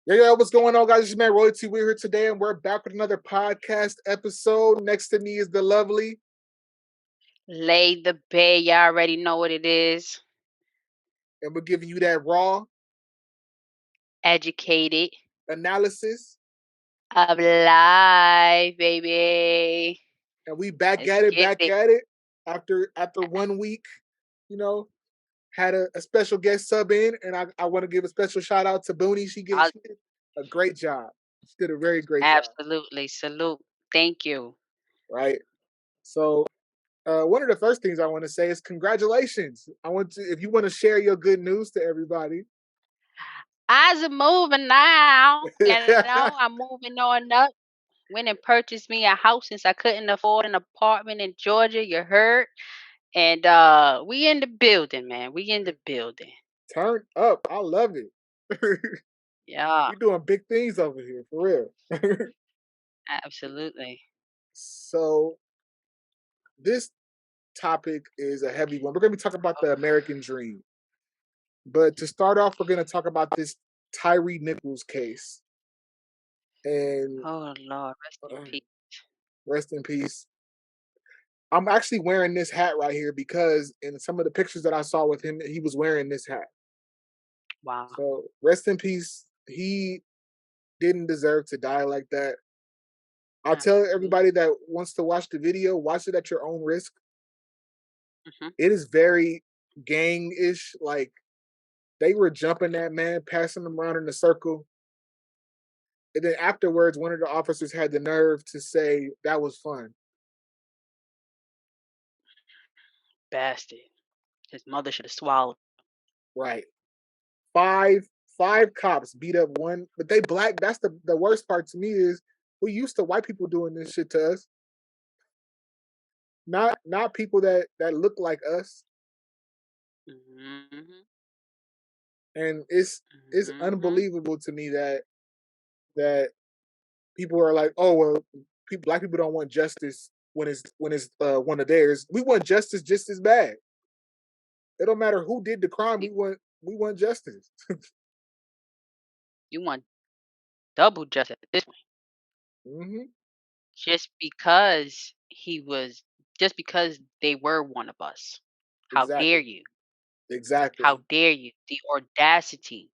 Yo, what's going on, guys? It's your man Royalty. We're here today, and we're back with another podcast episode. Next to me is the lovely, Lay the Bae, y'all already know what it is. and we're giving you that raw Educated analysis. of life, baby. And we back Let's at it, get back it. at it. After 1 week, you know, had a special guest sub in, and I want to give a special shout out to Booney. She I'll, did a great job. She did a very great job, absolutely salute. Thank you. right? So one of the first things I want to say is congratulations. If you want to share your good news to everybody. Eyes are moving now. I'm moving on up. Went and purchased me a house since I couldn't afford an apartment in Georgia. You heard? And we in the building, man. We in the building. Turn up. I love it. Yeah, You're doing big things over here, for real. absolutely. So this topic is a heavy one. We're gonna be talking about the American dream. But to start off, we're gonna talk about this Tyre Nichols case. And Oh Lord, rest in uh, peace. rest in peace. I'm actually wearing this hat right here because in some of the pictures that I saw with him, he was wearing this hat. Wow. So rest in peace. He didn't deserve to die like that. I'll tell Absolutely. everybody that wants to watch the video, watch it at your own risk. Hmm. It is very gang-ish. Like they were jumping that man, passing him around in a circle. And then afterwards, one of the officers had the nerve to say that was fun. Bastard. His mother should have swallowed. Right. Five five cops beat up one, but they black. That's the worst part to me is we used to white people doing this shit to us. Not people that look like us. Mhm. And it's Mhm. unbelievable to me that people are like, oh well, black people don't want justice when it's one of theirs. We want justice just as bad. It don't matter who did the crime. You We want justice. you want double justice at this point. Hmm. Just because he was just because they were one of us. How dare Exactly. you? How Exactly. dare you? The audacity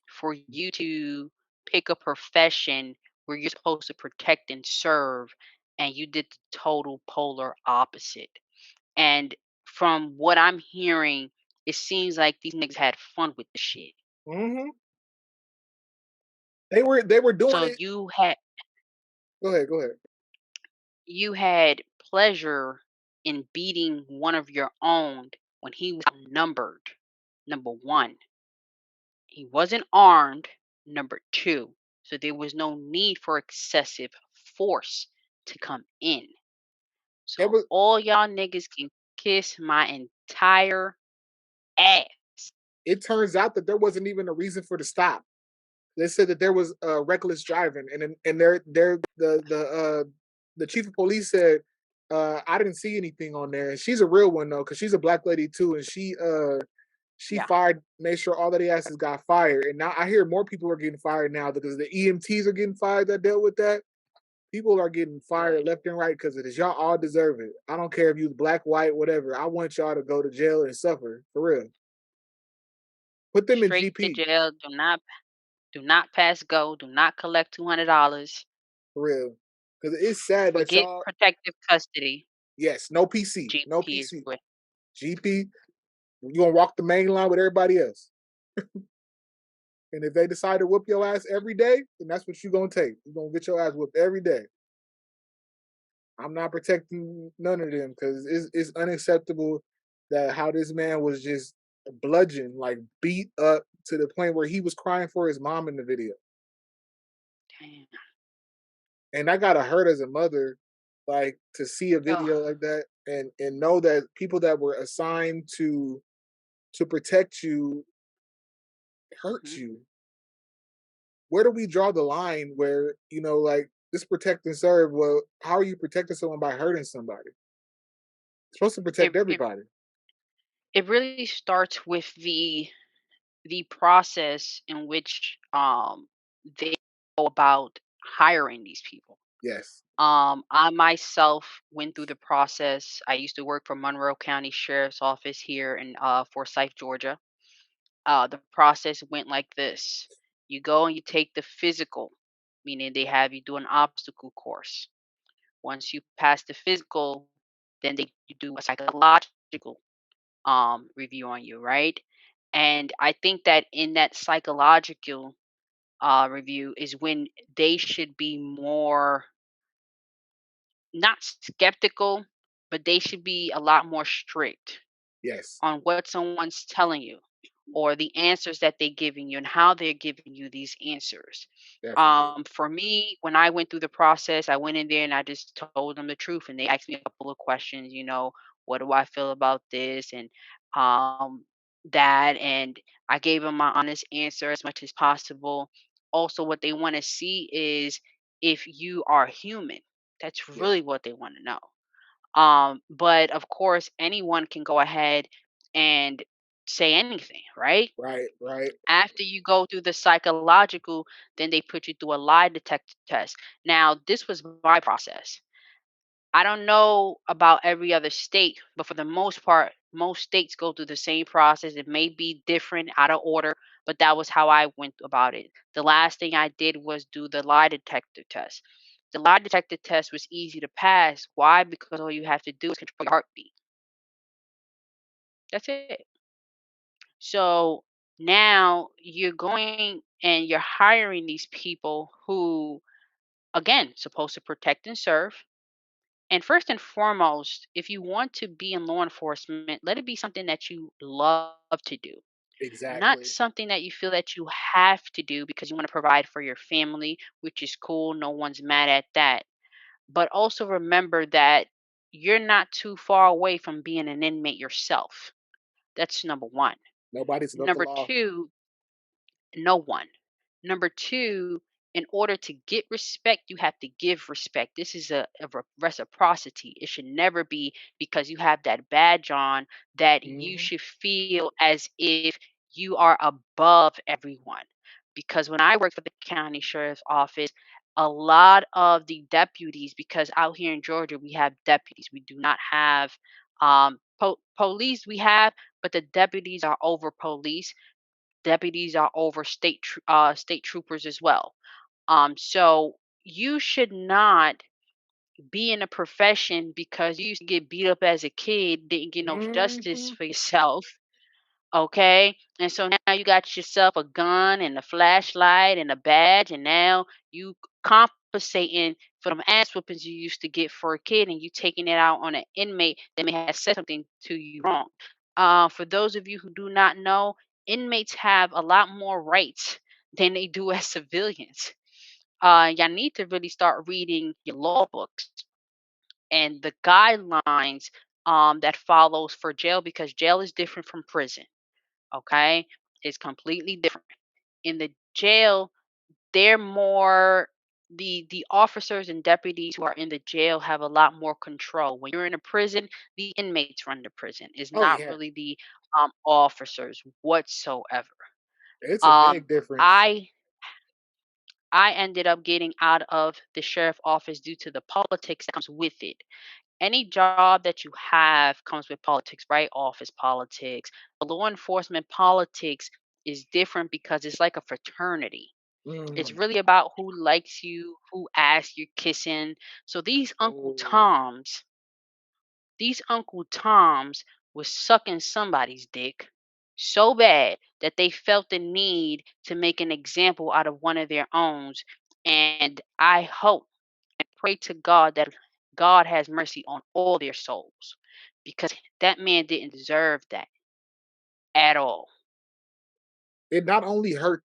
for you to pick a profession where you're supposed to protect and serve, and you did the total polar opposite. And from what I'm hearing, it seems like these niggas had fun with the shit. Hmm. They were doing So it. Go ahead. Go ahead. you had pleasure in beating one of your own when he was outnumbered. Number one, he wasn't armed. Number two, so there was no need for excessive force to come in. It So was. all y'all niggas can kiss my entire ass. It turns out that there wasn't even a reason for the stop. They said that there was reckless driving, and the chief of police said, I didn't see anything on there. And she's a real one though, because she's a black lady too, and she Yeah, made sure all of the asses got fired. And now I hear more people are getting fired now because the EMTs are getting fired that dealt with that. People are getting fired good. left and right because of this. Y'all all deserve it. I don't care if you black, white, whatever. I want y'all to go to jail and suffer for real. Put them in Straight to GP jail. Do not pass go. Do not collect $200. for real. Because it's sad that Forget y'all. protective custody. Yes, no PC, no GP is PC. where GP, you gonna walk the main line with everybody else. And if they decide to whoop your ass every day, then that's what you're gonna take. You're gonna get your ass whooped every day. I'm not protecting none of them because it's unacceptable that how this man was just bludgeoned, like beat up to the point where he was crying for his mom in the video. damn. And that gotta hurt as a mother, like to see a Oh, video like that and know that people that were assigned to protect you hurt mhm. you. Where do we draw the line where, like this protect and serve? Well, how are you protecting someone by hurting somebody? You're supposed to protect It everybody. it really starts with the the process in which they go about hiring these people. Yes. I myself went through the process. I used to work for Monroe County Sheriff's Office here in Forsyth, Georgia. The process went like this: you go and you take the physical, meaning they have you do an obstacle course. Once you pass the physical, then they you do a psychological review on you, right? And I think that in that psychological review is when they should be more not skeptical, but they should be a lot more strict Yes. on what someone's telling you or the answers that they're giving you and how they're giving you these answers. Definitely. For me, when I went through the process, I went in there and I just told them the truth, and they asked me a couple of questions. What do I feel about this and um, that, and I gave them my honest answer as much as possible. Also, what they want to see is if you are human. That's Yeah. really what they want to know. But of course, anyone can go ahead and say anything, right? Right. Right. After you go through the psychological, then they put you through a lie detector test. Now, this was my process. I don't know about every other state, but for the most part, most states go through the same process. It may be different, out of order, but that was how I went about it. The last thing I did was do the lie detector test. The lie detector test was easy to pass. Why? Because all you have to do is control your heartbeat. That's it. So now you're going and you're hiring these people who, again, supposed to protect and serve. And first and foremost, if you want to be in law enforcement, let it be something that you love to do, not Exactly. something that you feel that you have to do because you want to provide for your family, which is cool. No one's mad at that. But also remember that you're not too far away from being an inmate yourself. That's number one. Nobody's above the Number law. two, no one. Number two, in order to get respect, you have to give respect. This is a reciprocity. It should never be because you have that badge on that you Hmm. should feel as if you are above everyone. Because when I worked for the county sheriff's office, a lot of the deputies, because out here in Georgia, we have deputies. We do not have police, we have, but the deputies are over police. Deputies are over state troopers as well. So you should not be in a profession because you used to get beat up as a kid, didn't get no justice Hmm. for yourself. Okay, and so now you got yourself a gun and a flashlight and a badge, and now you compensating for them ass whoopings you used to get for a kid, and you taking it out on an inmate that may have said something to you wrong. For those of you who do not know, inmates have a lot more rights than they do as civilians. Y'all need to really start reading your law books and the guidelines that follows for jail because jail is different from prison. Okay, it's completely different. In the jail, they're more the officers and deputies who are in the jail have a lot more control. When you're in a prison, the inmates run the prison. It's Oh not yeah. really the officers whatsoever. It's a Um, big difference. I I ended up getting out of the sheriff office due to the politics that comes with it. Any job that you have comes with politics, right? Office politics. The law enforcement politics is different because it's like a fraternity. It's Mm. really about who likes you, who asks you're kissing. So Oh. These Uncle Toms was sucking somebody's dick so bad that they felt the need to make an example out of one of their own. And I hope and pray to God that God has mercy on all their souls because that man didn't deserve that at all. It not only hurt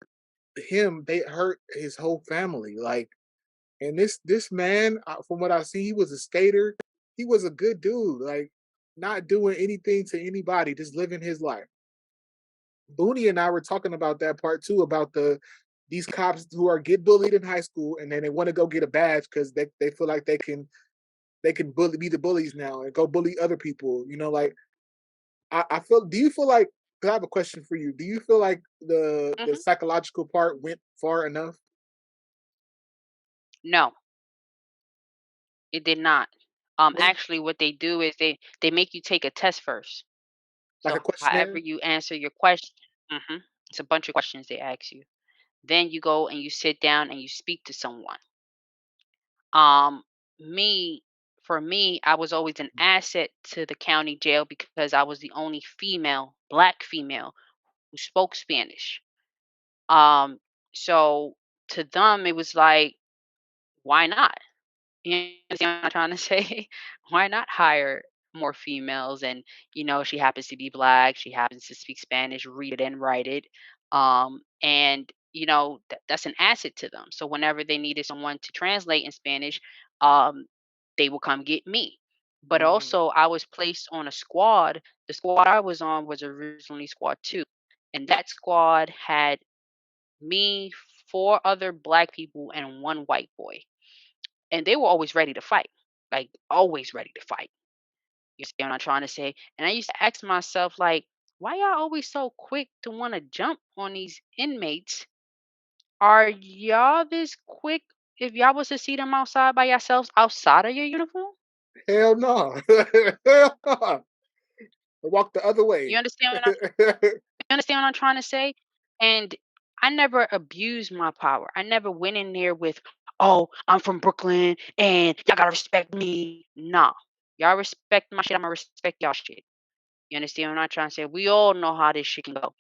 him, they hurt his whole family. Like, and this man, from what I see, he was a skater. He was a good dude. Like, not doing anything to anybody, just living his life. Booney and I were talking about that part too, about these cops who are get bullied in high school and then they want to go get a badge because they feel like they can be the bullies now and go bully other people. Like I feel. Do you feel like 'Cause I have a question for you. Do you feel like the Mhm. psychological part went far enough? No, it did not. Was it Actually, what they do is they make you take a test first. like a So however questionnaire? you answer your question, it's a bunch of questions they ask you. Then you go and you sit down and you speak to someone. Um, me, for me, I was always an asset to the county jail because I was the only female, black female, who spoke Spanish. Um, so to them, it was like, why not? You understand what I'm trying to say? Why not hire more females? And she happens to be black. She happens to speak Spanish, read it and write it. And that's an asset to them. So whenever they needed someone to translate in Spanish, um, they will come get me. But Mm, also, I was placed on a squad. The squad I was on was originally Squad 2, and that squad had me, four other black people, and one white boy, and they were always ready to fight, like always ready to fight. You see what I'm trying to say? And I used to ask myself, like, why y'all always so quick to want to jump on these inmates? Are y'all this quick if y'all was to see them outside by yourselves outside of your uniform? hell no. Hell no. Walk the other You way. understand what you understand what I'm trying to say? And I never abused my power. I never went in there with, "Oh, I'm from Brooklyn and y'all gotta respect me." Nah. Y'all respect my shit, I'ma respect y'all shit. You understand what I'm trying to say? We all know how this shit can go.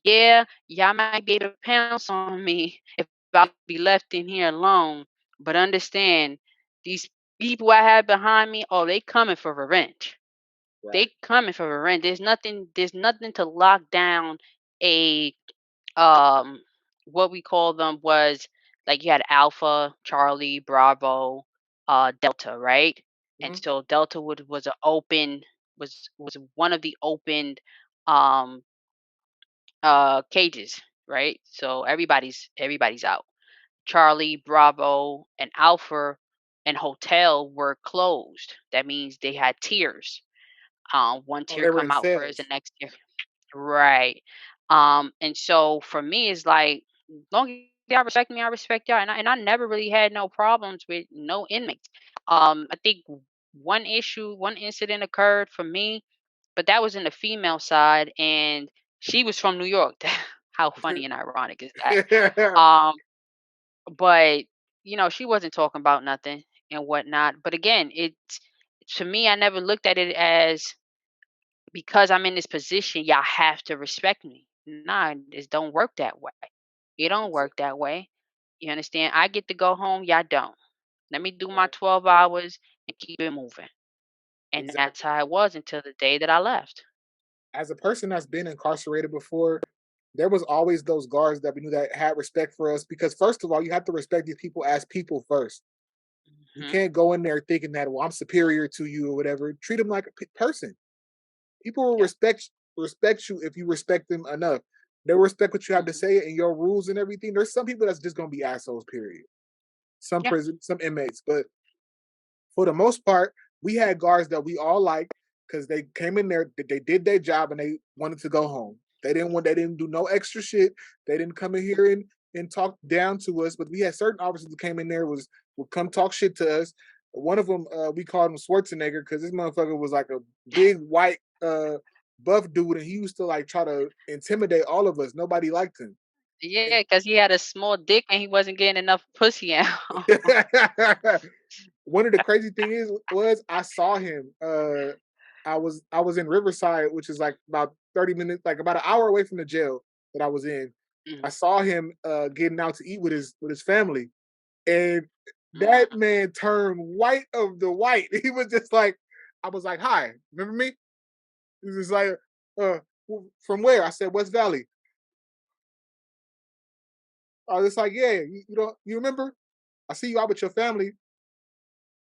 Yeah, y'all might be able to pounce on me if I'll be left in here alone. But understand, these people I have behind me, oh, they coming for revenge. Right. They coming for revenge. There's nothing to lock down a um what we call them was, like, you had Alpha, Charlie, Bravo, Delta, right? And Mhm. so Delta was an open, was one of the opened um cages, right? So everybody's out. Charlie, Bravo, and Alpha and Hotel were closed. That means they had tiers. One Oh, tier they were come in out first, the cells. next tier. Right. And so for me, it's like, long as y'all respect me, I respect y'all. And I never really had no problems with no inmates. I think one incident occurred for me, but that was in the female side, and she was from New York. How funny and ironic is that? Um, but she wasn't talking about nothing and whatnot. But again, it's to me, I never looked at it as, because I'm in this position, y'all have to respect me. Nah, it don't work that way. It don't Exa work that way. You understand? I get to go home, y'all don't. Let me do my right. 12 hours and keep it moving. And that's Exactly. how it was until the day that I left. As a person that's been incarcerated before, there was always those guards that we knew that had respect for us because first of all, you have to respect these people as people first. You Hmm. can't go in there thinking that, well, I'm superior to you or whatever. Treat them like a person. People will Yep. respect you if you respect them enough. They'll respect what you have to Hmm. say and your rules and everything. There's some people that's just gonna be assholes, period. Yeah. Some inmates, but for the most part, we had guards that we all liked because they came in there, they did their job, and they wanted to go home. They didn't do no extra shit. They didn't come in here and talk down to us. But we had certain officers that came in there would come talk shit to us. One of them, we called him Schwarzenegger because this motherfucker was like a big white buff dude, and he used to like try to intimidate all of us. Nobody liked him. Yeah, because he had a small dick and he wasn't getting enough pussy out. One of the crazy thing is was I saw him. I was in Riverside, which is like about 30 minutes, like about an hour away from the jail that I was in. I Mm, saw him getting out to eat with his family. And that mm. man turned white of the white. He was just like, I was like, hi, remember me? He was just like, uh, from where? I said, West Valley. I was just like, yeah, you don't you remember? I see you out with your family.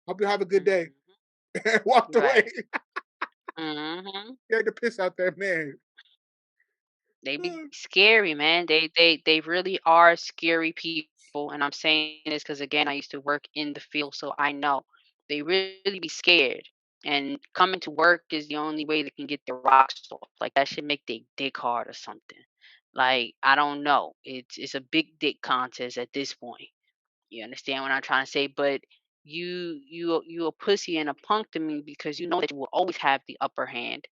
Hope you have a good day. Mhm. And walked away. Right. Mhm. Scared the piss out that man. They be scary, man. They really are scary people, and I'm saying this because, again, I used to work in the field, so I know they really be scared. And coming to work is the only way they can get their rocks off. Like that should make their dick hard or something. Like I don't know. It's a big dick contest at this point. You understand what I'm trying to say? But you a pussy and a punk to me because you know that you will always have the upper hand.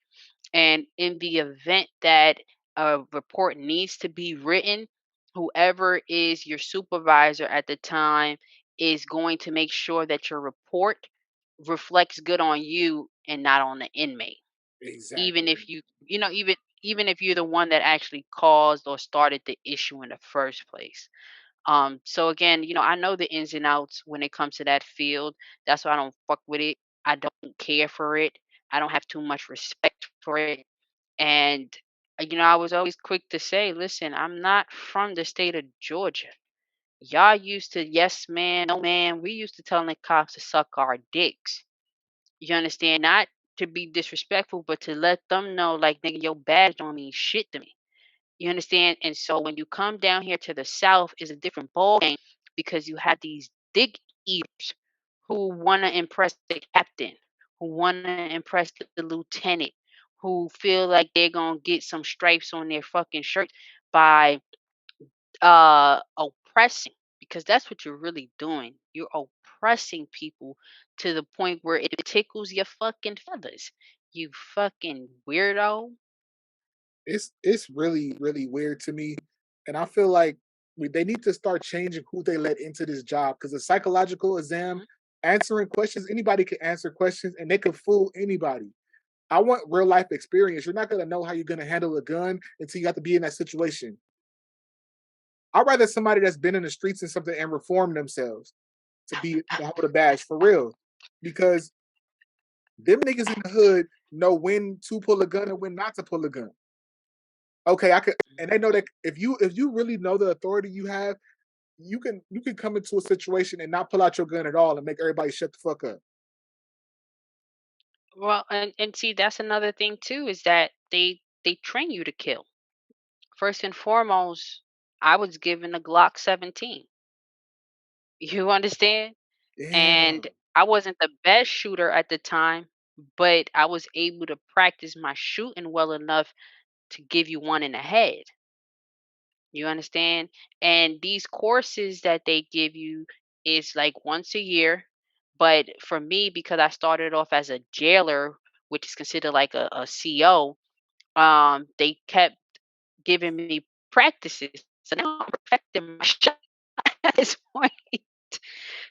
And in the event that a report needs to be written, whoever is your supervisor at the time is going to make sure that your report reflects good on you and not on the inmate. Even Exactly. if even if you're the one that actually caused or started the issue in the first place. So again, I know the ins and outs when it comes to that field. That's why I don't fuck with it. I don't care for it. I don't have too much respect for it. And I was always quick to say, listen, I'm not from the state of Georgia. Y'all used to yes man, no man. We used to telling the cops to suck our dicks. You understand? Not to be disrespectful, but to let them know, like, nigga, your badge don't mean shit to me. You understand? And so when you come down here to the South, is a different ball game because you have these dick eaters who want to impress the captain, who want to impress the lieutenant, who feel like they're gonna get some stripes on their fucking shirt by oppressing, because that's what you're really doing. You're oppressing people to the point where it tickles your fucking feathers. You fucking weirdo. It's really really weird to me, and I feel like they need to start changing who they let into this job because the psychological exam, Mhm. answering questions, anybody can answer questions and they can fool anybody. I want real life experience. You're not gonna know how you're gonna handle a gun until you have to be in that situation. I'd rather somebody that's been in the streets and something and reform themselves to hold a badge for real, because them niggas in the hood know when to pull a gun and when not to pull a gun. Okay, I could, and they know Mhm. that if you really know the authority you have, you can come into a situation and not pull out your gun at all and make everybody shut the fuck up. Well, and see, that's another thing too, is that they train you to kill. First and foremost, I was given a Glock 17. You understand? And Damn. I wasn't the best shooter at the time, but I was able to practice my shooting well enough to give you one in the head. You understand? And these courses that they give you is like once a year. But for me, because I started off as a jailer, which is considered like a CO, they kept giving me practices. So now I'm perfecting my shot at this point.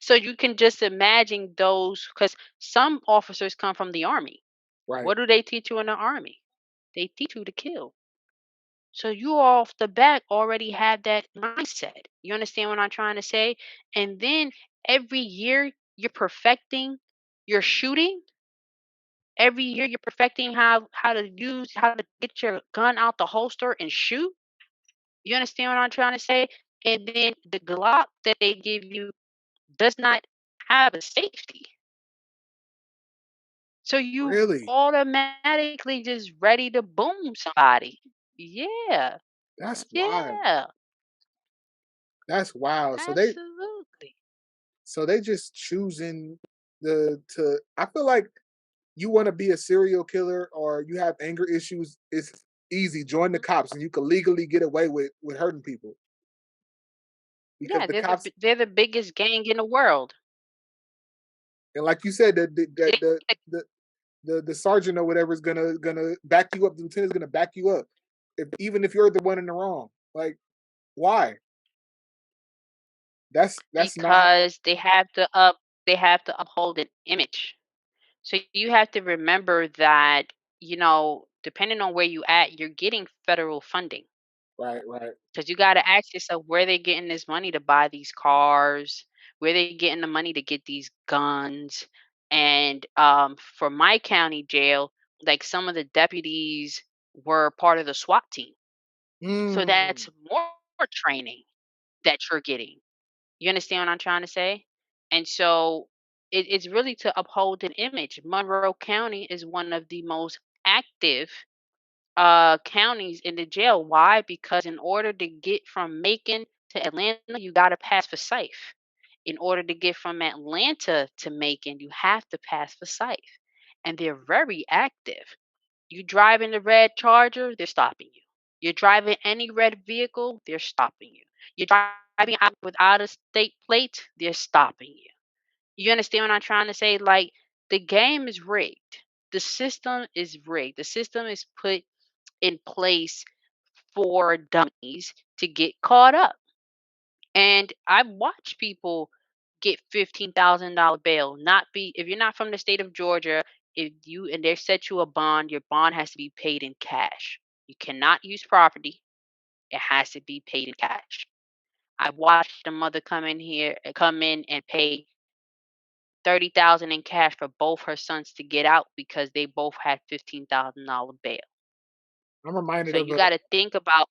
So you can just imagine those, because some officers come from the army. Right. What do they teach you in the army? They teach you to kill. So you off the bat already have that mindset. You understand what I'm trying to say? And then every year you're perfecting your shooting. Every year you're perfecting how to get your gun out the holster and shoot. You understand what I'm trying to say? And then the Glock that they give you does not have a safety. So you Really? automatically just ready to boom somebody. Yeah. That's wild. Yeah. That's wild. Absolutely. So they just choosing the to. I feel like you want to be a serial killer or you have anger issues. It's easy. Join the Mhm. cops and you can legally get away with hurting people because Yeah, the cops. they're the biggest gang in the world. And like you said, They the the sergeant or whatever is gonna back you up. The lieutenant's gonna back you up, even if you're the one in the wrong. Like, why? That's not because they have to uphold an image. So you have to remember that, depending on where you at, you're getting federal funding. right. Right. Because you got to ask yourself where they getting this money to buy these cars, where they getting the money to get these guns. And for my county jail, like some of the deputies were part of the SWAT team. So Mm, that's more training that you're getting. You understand what I'm trying to say? And so it's really to uphold an image. Monroe County is one of the most active counties in the jail. Why? Because in order to get from Macon to Atlanta, you got to pass for Forsyth. In order to get from Atlanta to Macon, you have to pass for Forsyth. and they're very active. You drive in the red Charger, they're stopping you. You're driving any red vehicle, they're stopping you. You're driving out with out of state plates, they're stopping you. You understand what I'm trying to say? Like, the game is rigged. The system is rigged. The system is put in place for dummies to get caught up. And I've watched people get $15,000 bail. Not be if you're not from the state of Georgia, if you and they set you a bond, your bond has to be paid in cash. You cannot use property. It has to be paid in cash. I've watched a mother come in and pay 30,000 in cash for both her sons to get out because they both had $15,000 bail. I'm reminded So of you a got to think about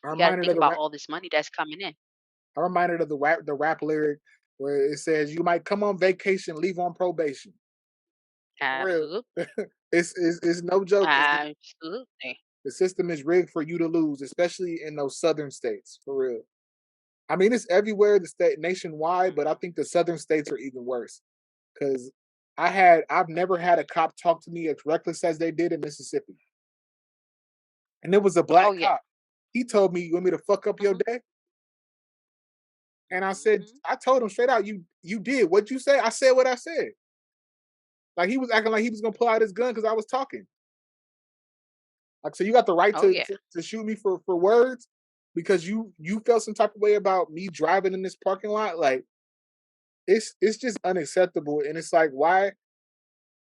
I'm you got to reminded of think the about rap all this money that's coming in. I'm reminded of the rap lyric where it says, "You might come on vacation, leave on probation." For real. Absolutely. It's no joke. Absolutely. The system is rigged for you to lose, especially in those southern states. For real. I mean, it's everywhere, the state nationwide, but I think the southern states are even worse. Because I've never had a cop talk to me as reckless as they did in Mississippi, and it was a Oh black yeah. cop. He told me, "You want me to fuck up your Mhm. day?" And Mhm. I told him straight out, "You did what you say." I said what I said. Like he was acting like he was gonna pull out his gun because I was talking. Like, so you got the right Oh yeah. to shoot me for words because you felt some type of way about me driving in this parking lot. Like it's just unacceptable, and it's like why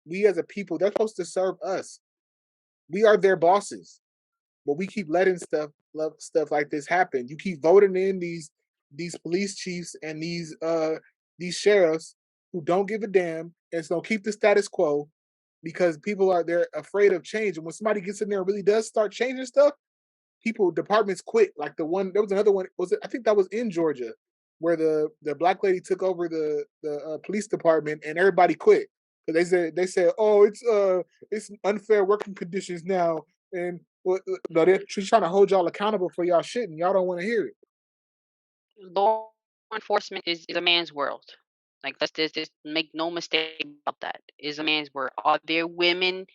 we as a people they're supposed to serve us. We are their bosses, but we keep letting stuff like this happen. You keep voting in these police chiefs and these sheriffs who don't give a damn and so keep the status quo because people are they're afraid of change. And when somebody gets in there and really does start changing stuff, people departments quit. Like there was another one. Was it? I think that was in Georgia, where the black lady took over the police department and everybody quit. So they said, oh, it's unfair working conditions now, and well, no, she's trying to hold y'all accountable for y'all shit, and y'all don't want to hear it. Law enforcement is a man's world. Like, let's just make no mistake about that. Is a man's world. Are there women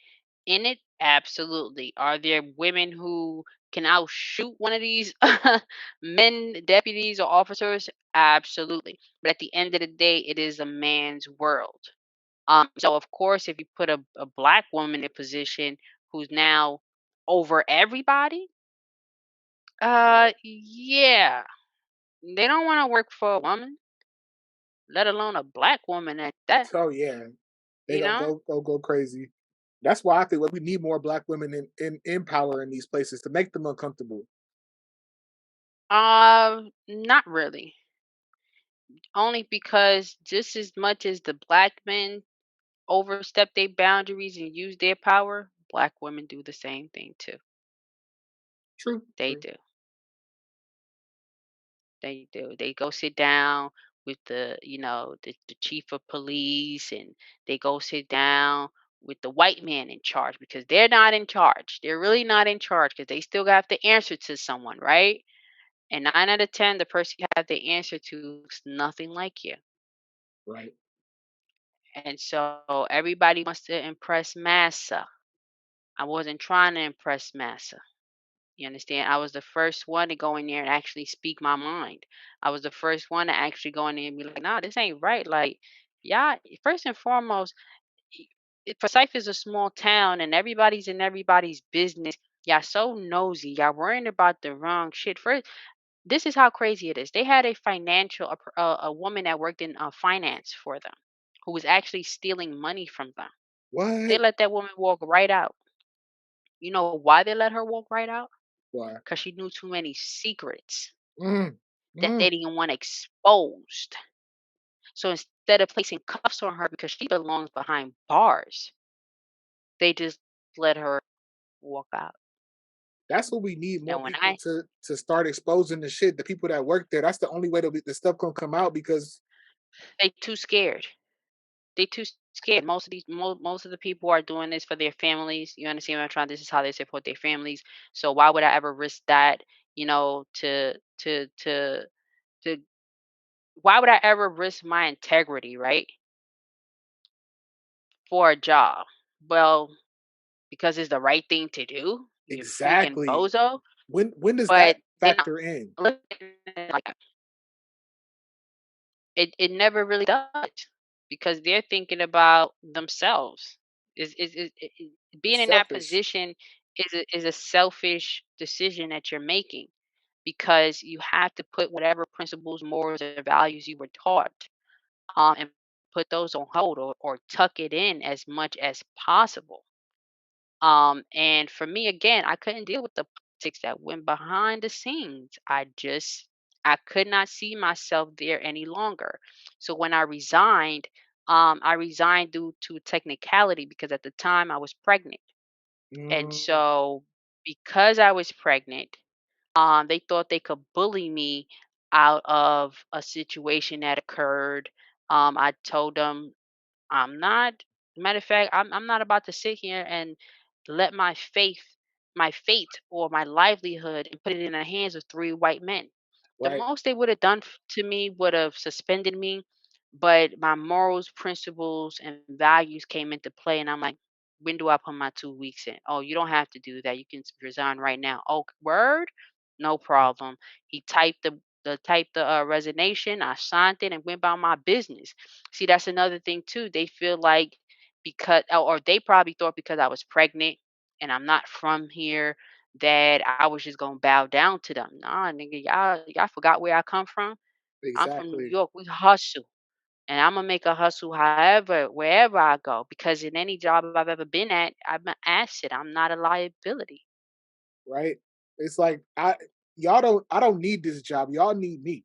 in it? Absolutely. Are there women who can outshoot one of these men, deputies, or officers? Absolutely. But at the end of the day, it is a man's world. So of course, if you put a black woman in a position who's now over everybody, Right. yeah, they don't want to work for a woman, let alone a black woman at that. So yeah, they You gonna know, go crazy. That's why I think we need more black women in power in these places to make them uncomfortable. not really. Only because just as much as the black men overstep their boundaries and use their power, black women do the same thing too. True, They true. do. They do. They go sit down with the chief of police, and they go sit down with the white man in charge because they're not in charge. They're really not in charge because they still have to answer to someone, right? And 9 out of 10, the person you have to answer to looks nothing like you. Right. And so everybody wants to impress Massa. I wasn't trying to impress Massa. You understand? I was the first one to go in there and actually speak my mind. I was the first one to actually go in there and be like, "No, this ain't right." Like, yeah, first and foremost, Forsyth is a small town and everybody's in everybody's business. Y'all so nosy. Y'all worrying about the wrong shit. First, this is how crazy it is. They had a woman that worked in finance for them, who was actually stealing money from them. They What? let that woman walk right out. You know why they let her walk right out? Why? Because she knew too many secrets Mm, that mm. they didn't want exposed. So instead of placing cuffs on her because she belongs behind bars, they just let her walk out. That's what we need more And when people I to start exposing the shit. The people that work there. That's the only way that the stuff gonna come out because they too scared. They too scared. Most of the people are doing this for their families. You understand what I'm trying? This is how they support their families. So why would I ever risk that? You know, to why would I ever risk my integrity, right? for a job. Well, because it's the right thing to do, you freaking Exactly. bozo. When does But that they're not factor in? looking at it like that. It never really does because they're thinking about themselves. Being It's in that selfish. position is a selfish decision that you're making because you have to put whatever principles, morals, or values you were taught, and put those on hold or tuck it in as much as possible. And for me, again, I couldn't deal with the politics that went behind the scenes. I could not see myself there any longer. So when I resigned due to technicality because at the time I was pregnant. And Mm, so because I was pregnant, they thought they could bully me out of a situation that occurred. I told them I'm not. Matter of fact, I'm not about to sit here and let my fate, or my livelihood, and put it in the hands of three white men. The right. most they would have done to me would have suspended me, but my morals, principles, and values came into play, and I'm like, when do I put my 2 weeks in? Oh, you don't have to do that. You can resign right now. Oh, word, no problem. He typed the resignation. I signed it and went about my business. See, that's another thing too. They feel like because, or they probably thought because I was pregnant and I'm not from here, that I was just gonna bow down to them. Nah, nigga, y'all forgot where I come from. I'm from New Exactly. York. We hustle. And I'm gonna make a hustle however, wherever I go. Because in any job I've ever been at, I'm an asset. I'm not a liability. Right. It's like I don't need this job. Y'all need me.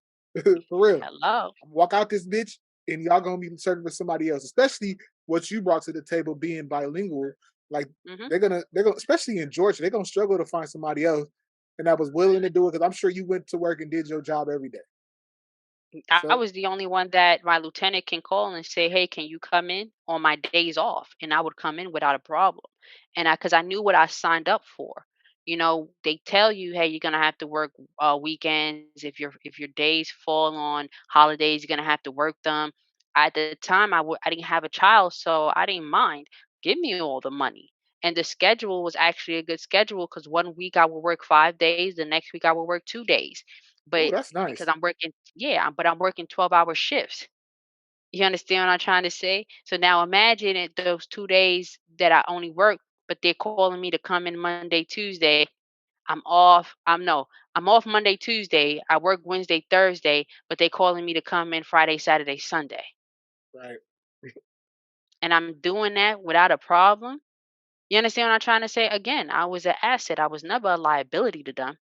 For real. Hello. Walk out this bitch and y'all gonna be serving for somebody else. Especially what you brought to the table being bilingual. Like Hmm. they're gonna especially in Georgia, they're gonna struggle to find somebody else and that was willing to do it because I'm sure you went to work and did your job every day. I So was the only one that my lieutenant can call and say, "Hey, can you come in on my days off?" And I would come in without a problem. And because I knew what I signed up for. They tell you, "Hey, you're gonna have to work weekends. If your days fall on holidays, you're gonna have to work them." At the time, I didn't have a child, so I didn't mind. Give me all the money. And the schedule was actually a good schedule because one week I would work 5 days, the next week I would work 2 days. oh, But that's because nice. I'm working, yeah, but I'm working 12-hour shifts. You understand what I'm trying to say? So now imagine it those 2 days that I only work, but they're calling me to come in Monday, Tuesday. I'm off. I'm off Monday, Tuesday. I work Wednesday, Thursday, but they calling me to come in Friday, Saturday, Sunday. Right. And I'm doing that without a problem. You understand what I'm trying to say? Again, I was an asset. I was never a liability to them.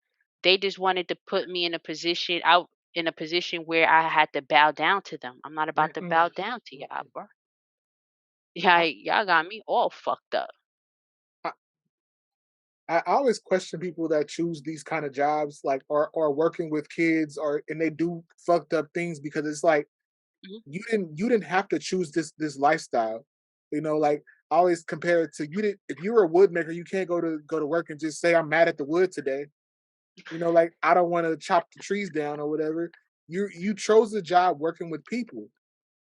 They just wanted to put me in a position where I had to bow down to them. I'm not about to bow Mm-mm. down to y'all, Mm-mm. bro. Yeah, I, y'all got me all fucked up. I I always question people that choose these kind of jobs, like or working with kids, or and they do fucked up things because it's like Mhm. you didn't have to choose this lifestyle. Like I always compare it to you didn't if you were a woodmaker, you can't go to work and just say I'm mad at the wood today. Like I don't want to chop the trees down or whatever. You chose the job working with people.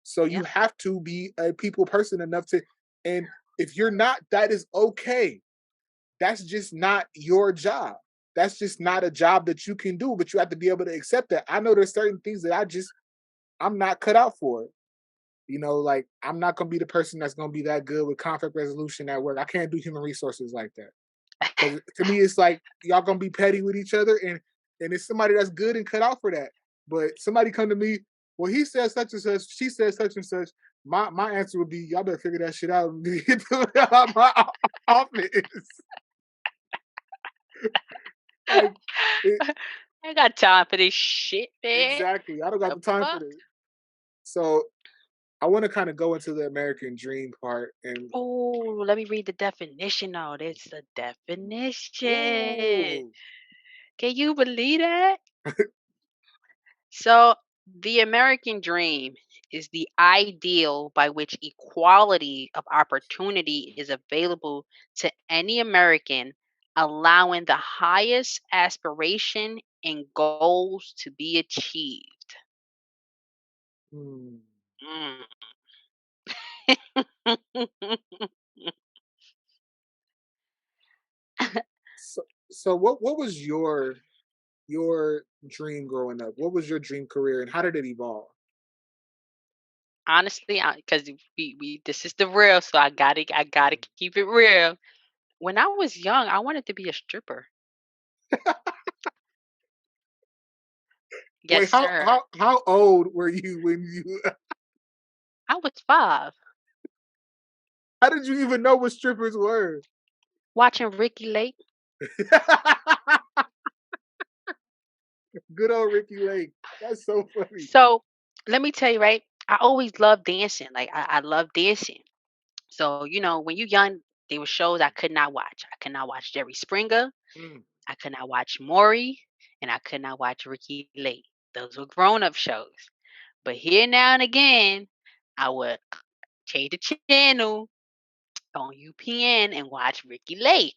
So you Yep. have to be a people person enough to and if you're not, that is okay. That's just not your job. That's just not a job that you can do, but you have to be able to accept that. I know there's certain things that I'm not cut out for. Like I'm not gonna be the person that's gonna be that good with conflict resolution at work. I can't do human resources like that. Because to me, it's like y'all gonna be petty with each other, and it's somebody that's good and cut out for that. But somebody come to me, well, he says such and such, she says such and such. My answer would be, y'all better figure that shit out and get the hell out of my office. Like it, I ain't got time for this shit, man. exactly. I don't got The the time for fuck? this. So I want to kind of go into the American dream part and Oh, let me read the definition. Oh, there's the definition. oh Can you believe that? So, the American dream is the ideal by which equality of opportunity is available to any American, allowing the highest aspiration and goals to be achieved. hmm. Mm. So, so what was your dream growing up? What was your dream career, and how did it evolve? Honestly, because we this is the real, so I gotta Mm. keep it real. When I was young, I wanted to be a stripper. Yes, Wait, sir. how old were you when you? I was 5 How did you even know what strippers were? watching Ricky Lake. Good old Ricky Lake. That's so funny. So let me tell you, right? I always loved dancing. Like I love dancing. So, when you young, there were shows I could not watch. I could not watch Jerry Springer. Mm, I could not watch Maury, and I could not watch Ricky Lake. Those were grown up shows. But here now and again, I would change the channel on UPN and watch Ricky Lake.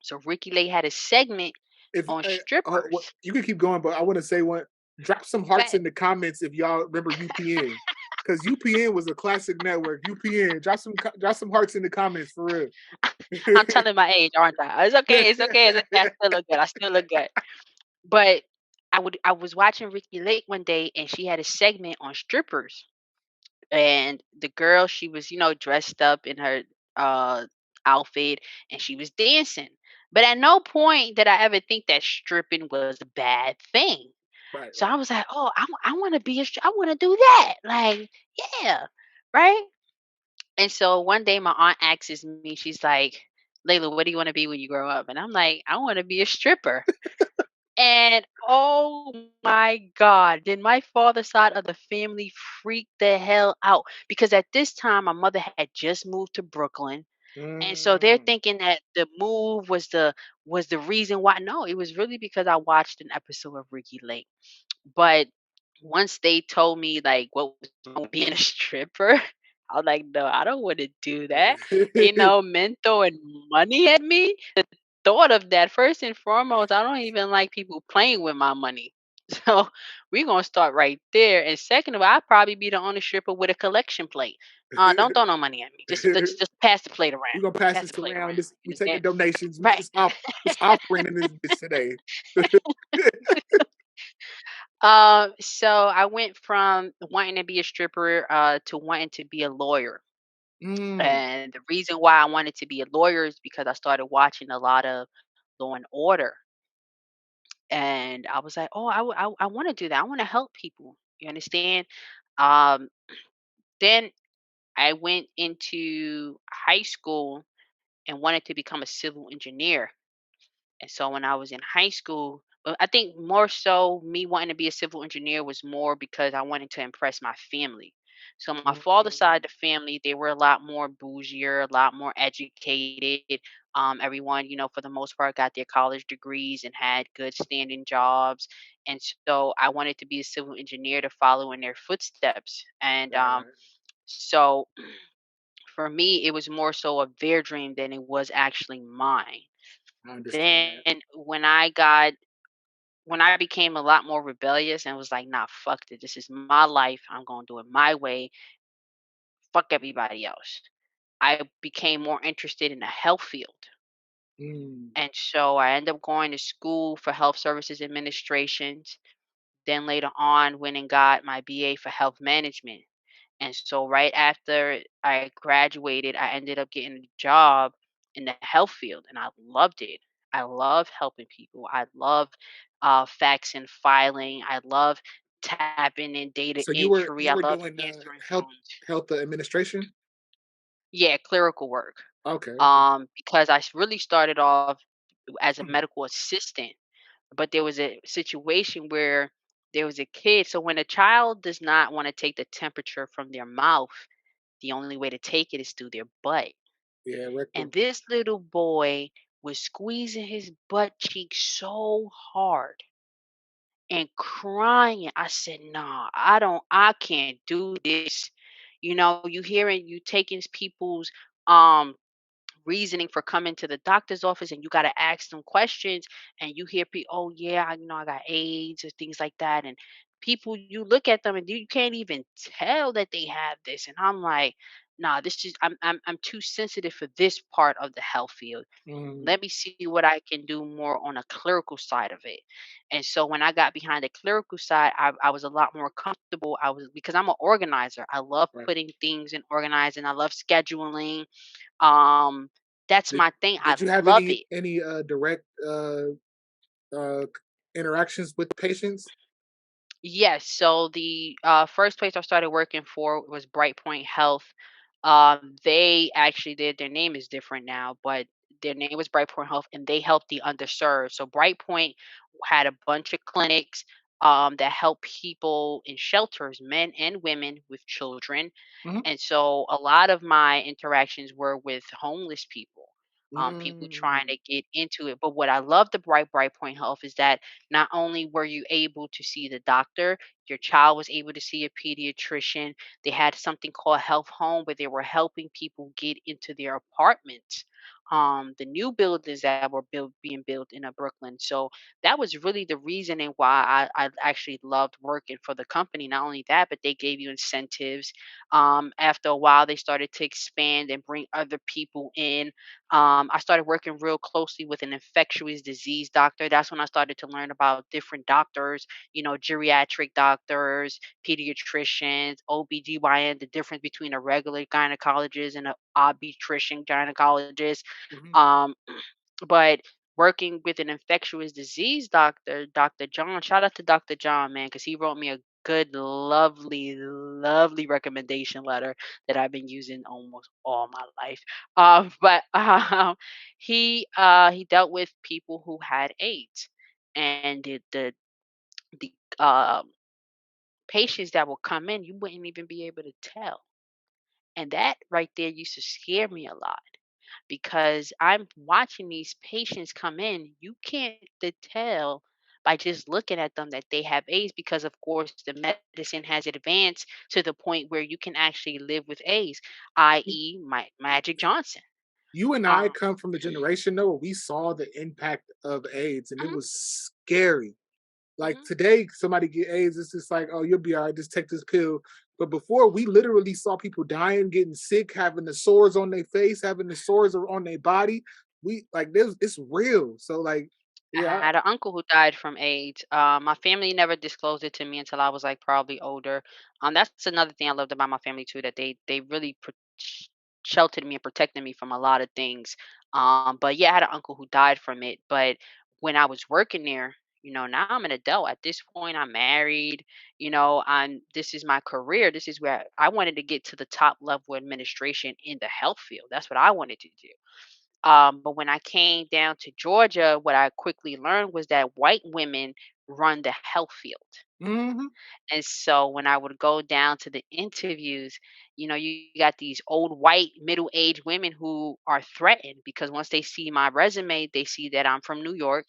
So Ricky Lake had a segment if on strippers. you can keep going, but I want to say one. Drop some hearts But in the comments if y'all remember UPN, because UPN was a classic network. UPN, drop some hearts in the comments for real. I'm telling my age, aren't I? It's okay. It's okay. It's okay. I still look good. I still look good. But I was watching Ricky Lake one day, and she had a segment on strippers. And the girl, she was, dressed up in her uh outfit, and she was dancing. But at no point did I ever think that stripping was a bad thing. Right, So I right. was like, oh, I want to I want to do that. Like, yeah, right. And so one day my aunt asks me, she's like, Layla, what do you want to be when you grow up? And I'm like, I want to be a stripper. And oh my God, did my father's side of the family freak the hell out? Because at this time, my mother had just moved to Brooklyn. And so they're Mm. thinking that the move was the reason why. No, it was really because I watched an episode of Ricky Lake. But once they told me like what was wrong with being a stripper, I was like, no, I don't want to do that. Men throwing money at me. The thought of that, first and foremost, I don't even like people playing with my money. So we're gonna start right there. And second of all, I'd probably be the only stripper with a collection plate. Don't throw no money at me. Just pass the plate We're around. gonna pass Pass the this plate around. around. This You we taking understand? donations. We Right. this offering in this bitch today. So I went from wanting to be a stripper to wanting to be a lawyer. Mm, And the reason why I wanted to be a lawyer is because I started watching a lot of Law and Order. And I was like, oh, I want to do that. I want to help people. You understand? Um, then I went into high school and wanted to become a civil engineer. And so when I was in high school, but I think more so me wanting to be a civil engineer was more because I wanted to impress my family. So my father's side of mm, the family, they were a lot more bougier, a lot more educated. Everyone, for the most part, got their college degrees and had good standing jobs. And so I wanted to be a civil engineer to follow in their footsteps. And right, right. so for me, it was more so of their dream than it was actually mine. I understand Then that. when I became a lot more rebellious and was like, nah, fuck it. This is my life. I'm gonna do it my way. Fuck everybody else. I became more interested in the health field. Mm, And so I ended up going to school for health services administrations. Then later on went and got my BA for health management. And so right after I graduated, I ended up getting a job in the health field, and I loved it. I love helping people. I love fax and filing. I love tapping in data so entry. you I were love doing answering health phones. administration. Yeah, clerical work. Okay, okay. Because really started off as a medical assistant, but there was a situation where there was a kid. So when a child does not want to take the temperature from their mouth, the only way to take it is through their butt. Yeah, And rectal. this little boy was squeezing his butt cheek so hard and crying. I said, nah, I can't do this. You hearing you taking people's um reasoning for coming to the doctor's office, and you got to ask them questions, and you hear people, oh yeah, I got AIDS or things like that. And people, you look at them and you can't even tell that they have this. And I'm like, nah, this is I'm too sensitive for this part of the health field. Mm, Let me see what I can do more on a clerical side of it. And so when I got behind the clerical side, I was a lot more comfortable. I was because I'm an organizer. I love right. putting things and organizing. I love scheduling. Um, that's Did my thing. I did you have love it. any direct interactions with patients? Yes. So the first place I started working for was Bright Point Health. They actually did their name is different now, but their name was Bright Point Health, and they helped the underserved. So Bright Point had a bunch of clinics that help people in shelters, men and women with children. Mhm. And so a lot of my interactions were with homeless people, people trying Mm. to get into it. But what I loved about Bright Point Health is that not only were you able to see the doctor, your child was able to see a pediatrician. They had something called Health Home where they were helping people get into their apartments. The new buildings that were being built in Brooklyn. So that was really the reasoning why I actually loved working for the company. Not only that, but they gave you incentives. After a while, they started to expand and bring other people in. I started working real closely with an infectious disease doctor. That's when I started to learn about different doctors, geriatric doctors, pediatricians, OBGYN, the difference between a regular gynecologist and an obstetrician gynecologist. Mhm. Um, but working with an infectious disease doctor, Dr. John, shout out to Dr. John, man, because he wrote me a good, lovely, lovely recommendation letter that I've been using almost all my life. But he dealt with people who had AIDS, and the patients that will come in, you wouldn't even be able to tell. And that right there used to scare me a lot because I'm watching these patients come in. You can't tell by just looking at them that they have AIDS because, of course, the medicine has advanced to the point where you can actually live with AIDS, i.e., Magic Johnson. You and I Um, come from the generation though where we saw the impact of AIDS and it mhm, was scary. Like mhm. today, somebody get AIDS, it's just like, oh, you'll be all right, just take this pill. But before, we literally saw people dying, getting sick, having the sores on their face, having the sores on their body. We like this, it's real. So like, I yeah, had an uncle who died from AIDS. My family never disclosed it to me until I was like probably older. That's another thing I loved about my family too, that they really sheltered me and protected me from a lot of things. But yeah, I had an uncle who died from it. But when I was working there, now I'm an adult. At this point, I'm married. This is my career. This is where I wanted to get to the top level administration in the health field. That's what I wanted to do. But when I came down to Georgia, what I quickly learned was that white women run the health field. hmm And so when I would go down to the interviews, you got these old white middle-aged women who are threatened because once they see my resume, they see that I'm from New York.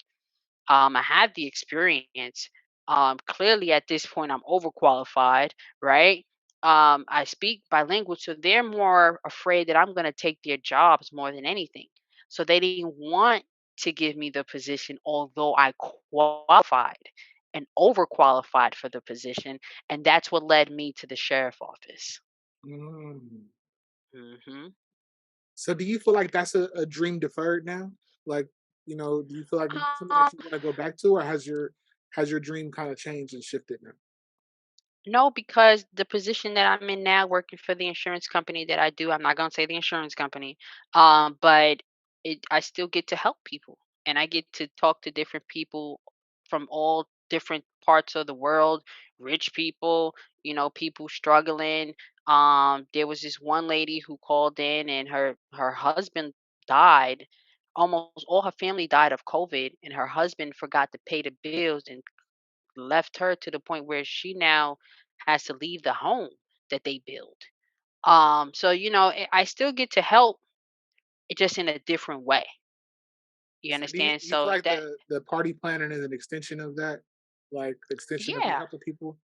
I have the experience. Clearly, at this point, I'm overqualified, right? I speak bilingual, so they're more afraid that I'm going to take their jobs more than anything. So they didn't want to give me the position, although I qualified and overqualified for the position, and that's what led me to the sheriff office. mm. Hmm. So do you feel like that's a dream deferred now? Like, do you feel like it's something that Um, you want to go back to, or has your dream kind of changed and shifted now? No, because the position that I'm in now, working for the insurance company that I do, I'm not gonna say the insurance company, but I still get to help people, and I get to talk to different people from all different parts of the world, rich people, people struggling. There was this one lady who called in, and her husband died. Almost all her family died of COVID, and her husband forgot to pay the bills and left her to the point where she now has to leave the home that they built. So I still get to help, it just in a different way. You So do understand? you feel So like that the party planning is an extension of that? Like extension of you yeah, helping people?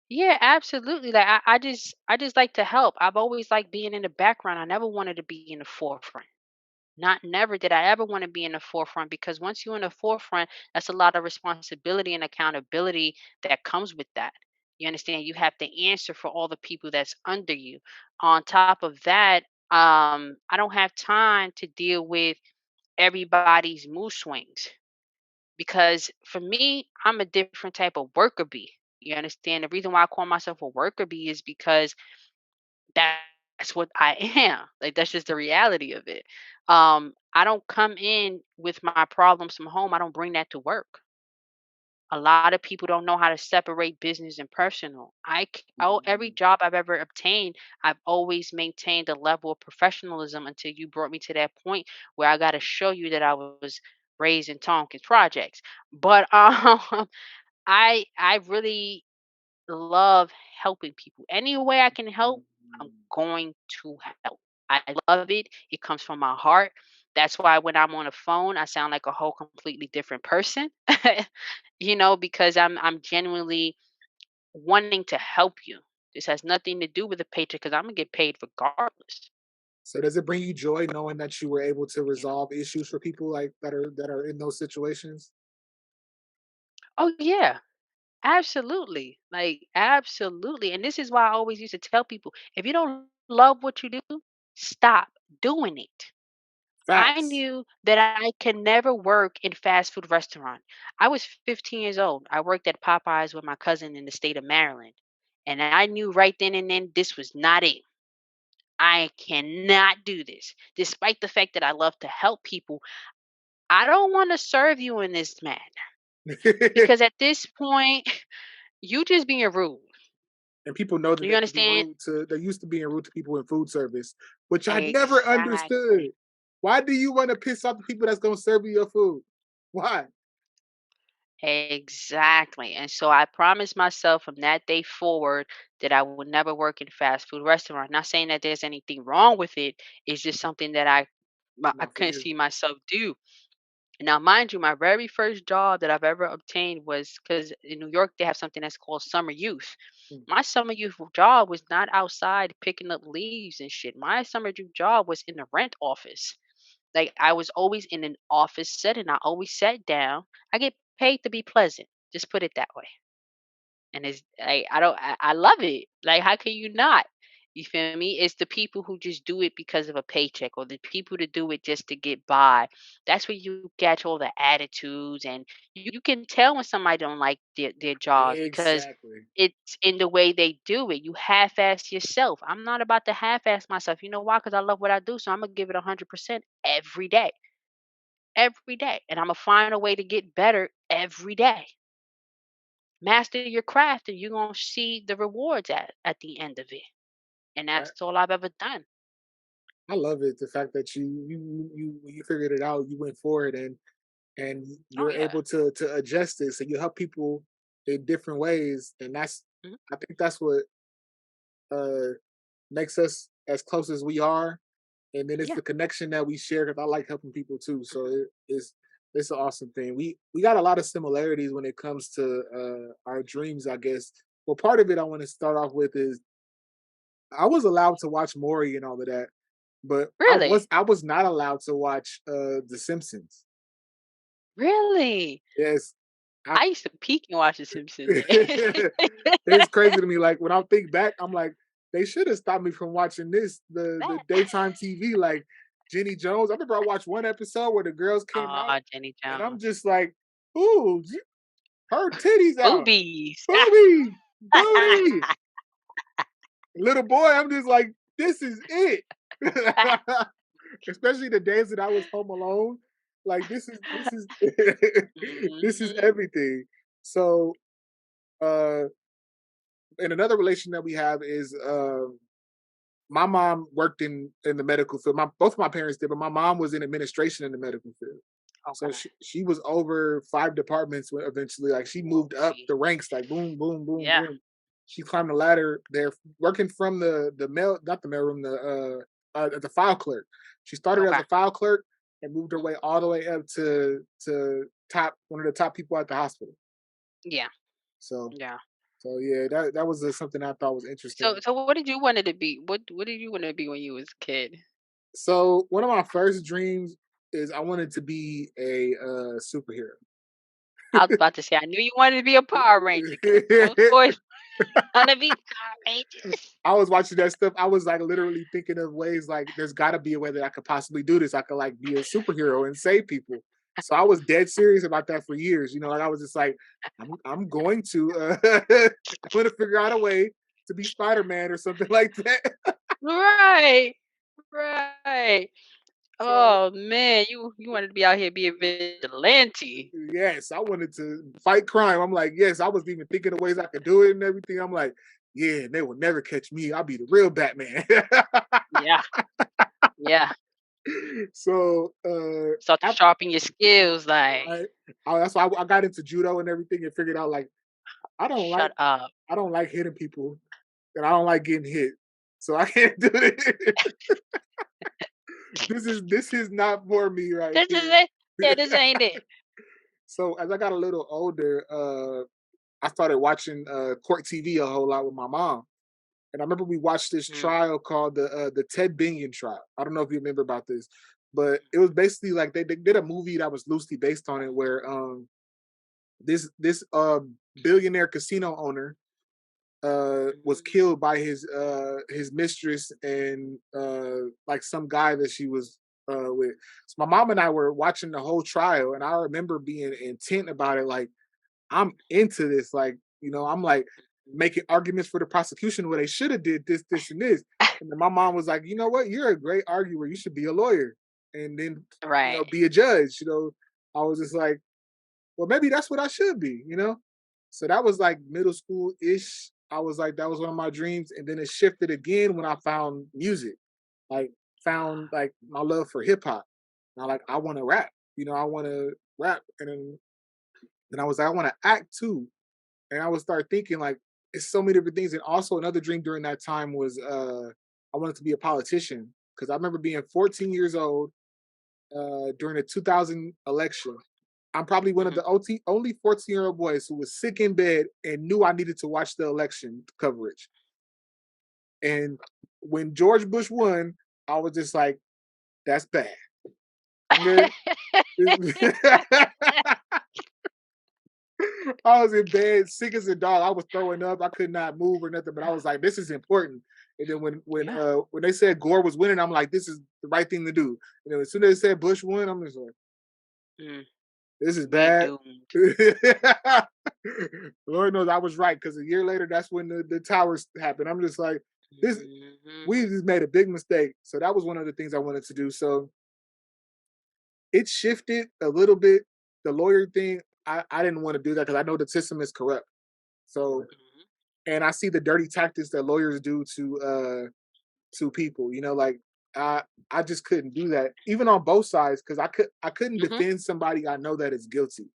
yeah, absolutely. Like I just like to help. I've always liked being in the background. I never wanted to be in the forefront. Not never did I ever want to be in the forefront because once you're in the forefront, that's a lot of responsibility and accountability that comes with that. You understand? You have to answer for all the people that's under you. On top of that, I don't have time to deal with everybody's mood swings because for me, I'm a different type of worker bee. You understand? The reason why I call myself a worker bee is because that's what I am. Like that's just the reality of it. I don't come in with my problems from home. I don't bring that to work. A lot of people don't know how to separate business and personal. Every Mm. job I've ever obtained, I've always maintained a level of professionalism until you brought me to that point where I got to show you that I was raised in Tompkins projects. But I really love helping people. Any way I can help, I'm going to help. I love it. It comes from my heart. That's why when I'm on a phone, I sound like a whole completely different person. Because I'm genuinely wanting to help you. This has nothing to do with the paycheck because I'm gonna get paid regardless. So does it bring you joy knowing that you were able to You know. resolve issues for people like that are in those situations? Oh yeah, absolutely. Like absolutely. And this is why I always used to tell people, if you don't love what you do, stop doing it. I Facts. knew that I could never work in fast food restaurant. I was 15 years old. I worked at Popeyes with my cousin in the state of Maryland. And I knew right then and then this was not it. I cannot do this. Despite the fact that I love to help people, I don't want to serve you in this manner because at this point, you just being rude. And people know that You they can be understand? rude to they're used to being rude to people in food service, which I never understood. Exactly. Why do you wanna piss off the people that's gonna serve you your food? Why? Exactly. And so I promised myself from that day forward that I would never work in fast food restaurant. Not saying that there's anything wrong with it. It's just something that I Not for couldn't you. see myself do. Now, mind you, my very first job that I've ever obtained was because in New York they have something that's called summer youth. Mm. My summer youth job was not outside picking up leaves and shit. My summer youth job was in the rent office. Like I was always in an office setting. I always sat down. I get paid to be pleasant. Just put it that way. And it's I don't I love it. Like how can you not? You feel me? It's the people who just do it because of a paycheck or the people to do it just to get by. That's where you catch all the attitudes and you can tell when somebody don't like their jobs because Exactly. it's in the way they do it. You half-ass yourself. I'm not about to half-ass myself. You know why? Because I love what I do. So I'm gonna give it 100% every day. Every day. And I'm gonna find a way to get better every day. Master your craft and you're going to see the rewards at the end of it. And I that's all I've ever done. I love it, the fact that you figured it out, you went forward and Oh you're yeah. able to adjust this and you help people in different ways, and that's Mhm. I think that's what, uh, makes us as close as we are, and then it's Yeah. the connection that we share. Because I like helping people too, so Mhm. it's an awesome thing. We got a lot of similarities when it comes to our dreams, I guess. Well, part of it I want to start off with is I was allowed to watch Maury and all of that, but Really? I was not allowed to watch The Simpsons. Really? Yes, I I used to peek and watch The Simpsons. it's crazy to me. Like when I think back, I'm like, they should have stopped me from watching this, the That. daytime TV, like Jenny Jones. I remember I watched one episode where the girls came out, Oh, Jenny and I'm Jones. just like, ooh, her titties out, Boobies. booby, booty. Little boy, I'm just like, this is it. Especially the days that I was home alone. Like this is this is Mhm. everything. So uh and another relation that we have is my mom worked in the medical field. My both of my parents did, but my mom was in administration in the medical field. So Okay. she was over 5 departments eventually. Like she Oh, moved up see. the ranks, like boom, boom, boom, Yeah. boom. She climbed the ladder there, working from the mail, not the mail room, the file clerk. She started as Okay. a file clerk and moved her Mhm. way all the way up to top one of the top people at the hospital. Yeah. So Yeah. yeah, that was something I thought was So interesting. so what did you wanted to be? What did you want to be when you was a kid? So one of my first dreams is I wanted to be a superhero. I was about to say I knew you wanted to be a Power Ranger because most boys. Gonna be courageous. I was watching that stuff. I was like literally thinking of ways like there's got to be a way that I could possibly do this. I could like be a superhero and save people. So I was dead serious about that for years. You know, like I was just like, I'm going to I'm going to figure out a way to be Spider-Man or something like that. Right. Right. So Oh man, you wanted to be out here being vigilante. yes, I wanted to fight crime. I'm like, yes, I was even thinking of ways I could do it and everything. I'm like, yeah, they will never catch me. I'll be the real Batman. Yeah. Yeah. So Start to sharpen your skills, like, I, that's why I got into judo and everything and figured out like I don't like shut up. I don't like hitting people and I don't like getting hit. So I can't do it. This is not for me right This is here. it. Yeah, this ain't it. So as I got a little older, I started watching court TV a whole lot with my mom. And I remember we watched this Mm, trial called the Ted Bundy trial. I don't know if you remember about this, but it was basically like they did a movie that was loosely based on it, where this billionaire casino owner was mhm, killed by his mistress and like some guy that she was with. So my mom and I were watching the whole trial, and I remember being intent about it. Like I'm into this. Like I'm like making arguments for the prosecution where they should have did this, this, and this. And then my mom was like, you know what? You're a great arguer. You should be a lawyer, and then right. be a judge. I was just like, well, maybe that's what I should be. So that was like middle school ish. I was like, that was one of my dreams. And then it shifted again when I found music, like found like my love for hip hop. And I like, I want to rap, I want to rap. And then I was like, I want to act too. And I would start thinking like, it's so many different things. And also another dream during that time was I wanted to be a politician because I remember being 14 years old during the 2000 election. I'm probably one of Mhm. the only 14-year-old boys who was sick in bed and knew I needed to watch the election coverage. And when George Bush won, I was just like, that's bad. Okay. I was in bed, sick as a dog. I was throwing up. I could not move or nothing, but I was like, this is important. And then Yeah. when they said Gore was winning, I'm like, this is the right thing to do. And then as soon as they said Bush won, I'm just like, Mm, this is we bad. doomed. Lord knows I was right because a year later, that's when the towers happened. I'm just like, this Mhm. we just made a big mistake. So that was one of the things I wanted to do. So it shifted a little bit. The lawyer thing, I didn't want to do that because I know the system is corrupt. So Mhm. and I see the dirty tactics that lawyers do to people. Like I I just couldn't do that, even on both sides, because I couldn't Mhm. defend somebody I know that is guilty.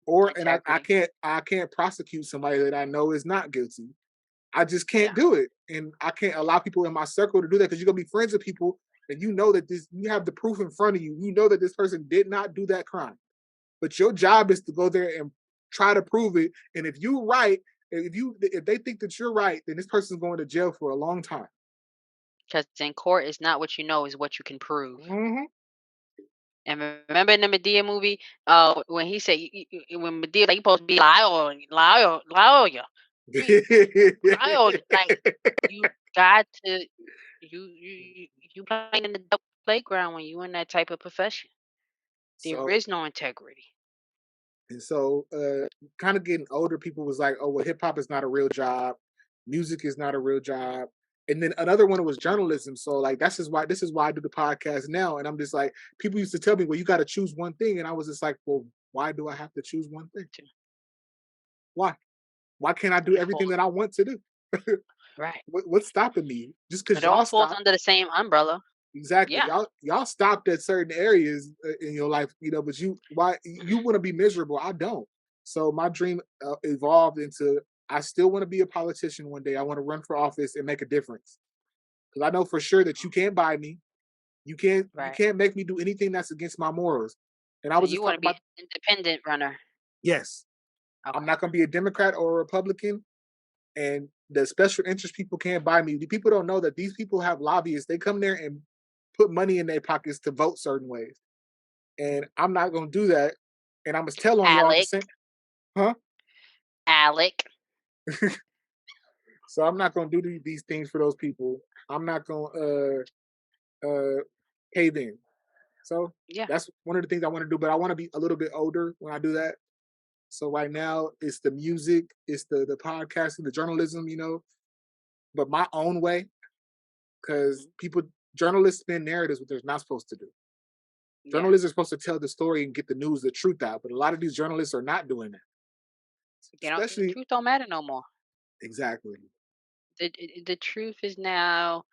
Or and Integrity. I can't prosecute somebody that I know is not guilty. I just can't Yeah. do it. And I can't allow people in my circle to do that because you're gonna be friends with people and you know that this you have the proof in front of you. You know that this person did not do that crime. But your job is to go there and try to prove it. And if you're right, if they think that you're right, then this person's going to jail for a long time. Because in court, it's not what you know, is what you can prove. Hmm. And remember in the Medea movie, when he said, when Medea, like, you supposed to be loyal, loyal, loyal. We loyal, like, you got to, you playing in the playground when you in that type of profession. There so is no integrity. and so kind of getting older, people was like, oh well, hip hop is not a real job, music is not a real Mhm. job. And then another one was journalism. So like this is why I do the podcast now. And I'm just like, people used to tell me, well, you got to choose one thing. And I was just like, well, why do I have to choose one thing? To- Why? Why can't I do It everything falls that I want to do? right. What's stopping me? Just because It all y'all falls stopped. under the same umbrella. Exactly. Yeah, Y'all stopped at certain areas in your life, but why you want to be miserable? I don't. So my dream evolved into I still want to be a politician one day. I want to run for office and make a difference because I know for sure that you can't buy me. You right. can't make me do anything that's against my morals. And I So was you just want to talking be about an independent runner. yes, I'm Okay. not going to be a Democrat or a Republican. And the special interest people can't buy me. The people don't know that these people have lobbyists. They come there and put money in their pockets to vote certain ways. And I'm not gonna do that. And I must tell on y'all the Alec, same, huh? Alec. So I'm not gonna do these things for those people. I'm not gonna cave in. So Yeah. that's one of the things I want to do. But I want to be a little bit older when I do that. So right now it's the music, it's the podcasting, the journalism, but my own way, because Mhm. people journalists spin narratives what they're not supposed to do. Yeah. Journalists are supposed to tell the story and get the news, the truth out, but a lot of these journalists are not doing that. They don't. The Especially truth don't matter no more. exactly, The truth is now,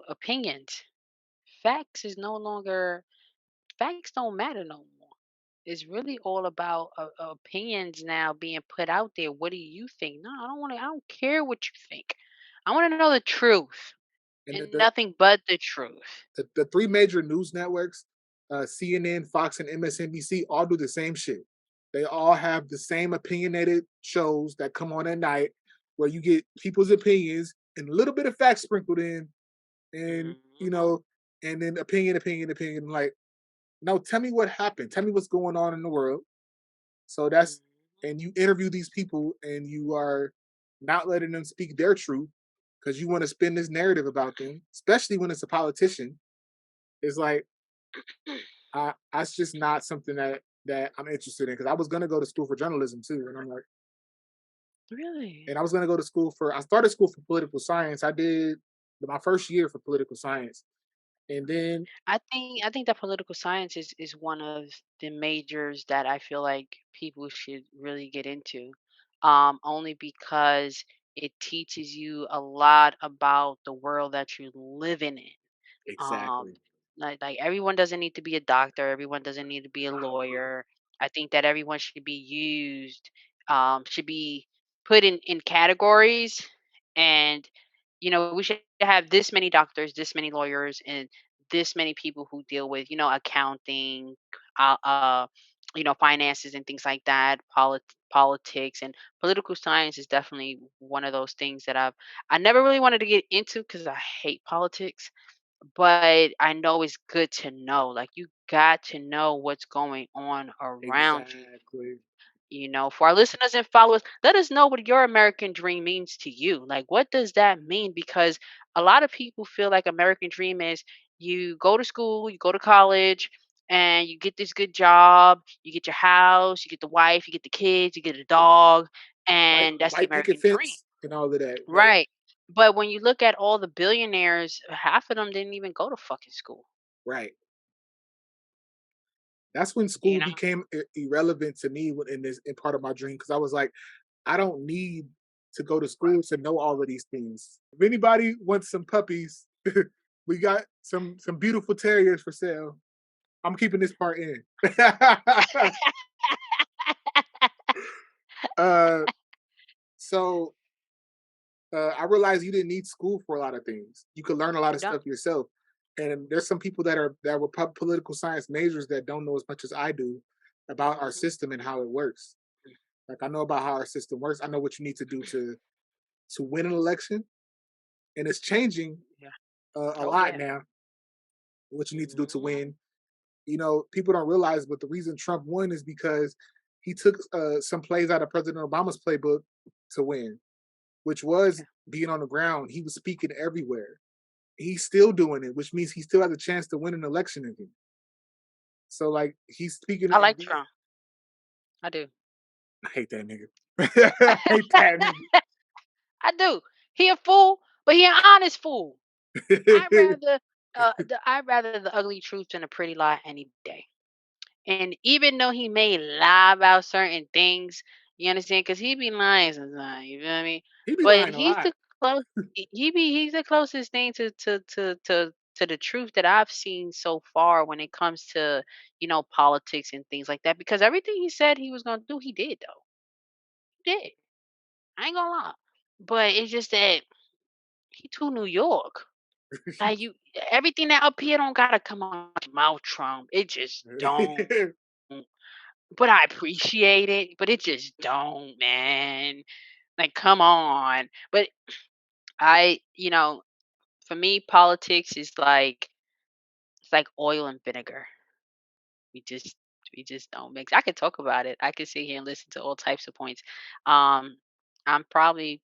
opinions. Facts is no longer. Facts don't matter no more. It's really all about opinions now being put out there. What do you think? No, I don't want to. I don't care what you think. I want to know the truth and and nothing but the truth. the three major news networks, CNN, Fox, and MSNBC, all do the same shit. They all have the same opinionated shows that come on at night, where you get people's opinions and a little bit of facts sprinkled in, and Hmm. and then opinion, opinion, opinion. Like, no, tell me what happened. Tell me what's going on in the world. So that's Hmm. and you interview these people, and you are not letting them speak their truth because you want to spin this narrative about them, especially when it's a politician. It's like that's just not something that I'm interested in, because I was gonna go to school for journalism too, and I'm like, Really? and I was gonna go to school for. I started school for political science. I did my first year for political science, and then I think that political science is one of the majors that I feel like people should really get into. Only because it teaches you a lot about the world that you're living in. um exactly, like everyone doesn't need to be a doctor, everyone doesn't need to be a lawyer. I think that everyone should be used, should be put in categories. And we should have this many doctors, this many lawyers, and this many people who deal with accounting, uh, uh finances and things like that, politics. And political science is definitely one of those things that I never really wanted to get into because I hate politics, but I know it's good to know. Like, you got to know what's going on around you. exactly. For our listeners and followers, let us know what your American dream means to you. Like, what does that mean? Because a lot of people feel like American dream is you go to school, you go to college, and you get this good job, you get your house, you get the wife, you get the kids, you get a dog, White and that's the white picket American dream. fence and all of that, but Right. But when you look at all the billionaires, half of them didn't even go to fucking school. right. That's when You school know? became irrelevant to me in this in part of my dream, because I was like, I don't need to go to school to know all of these things. If anybody wants some puppies, we got some beautiful terriers for sale. I'm keeping this part in. uh, so I realized you didn't need school for a lot of things. You could learn a lot You of don't. stuff yourself. And there's some people that were political science majors that don't know as much as I do about our Mhm. system and how it works. Like, I know about how our system works. I know what you need to do to win an election, and it's changing Yeah. a Oh, lot yeah. now. What you need to do to Mhm. win. People don't realize, but the reason Trump won is because he took some plays out of President Obama's playbook to win, which was Yeah. being on the ground. He was speaking everywhere. He's still doing it, which means he still has a chance to win an election again. So, like, he's speaking I in like these. Trump. I do. I hate that nigga. I hate that I do. He a fool, but he an honest fool. I'd nigga. rather I'd rather the ugly truth than a pretty lie any day. And even though he may lie about certain things, you understand? Because he be lying sometimes, you feel me? He be But lying a he's lot. the close. He's the closest thing to the truth that I've seen so far when it comes to politics and things like that. Because everything he said he was gonna do, he did though. He did. I ain't gonna lie. But it's just that he too New York. Like, everything that up here don't gotta come out your mouth, Trump. It just don't. But I appreciate it, but it just don't, man. Like, come on. But for me, politics is like it's like oil and vinegar. We just we just don't mix. I could talk about it. I could sit here and listen to all types of points. Um, I'm probably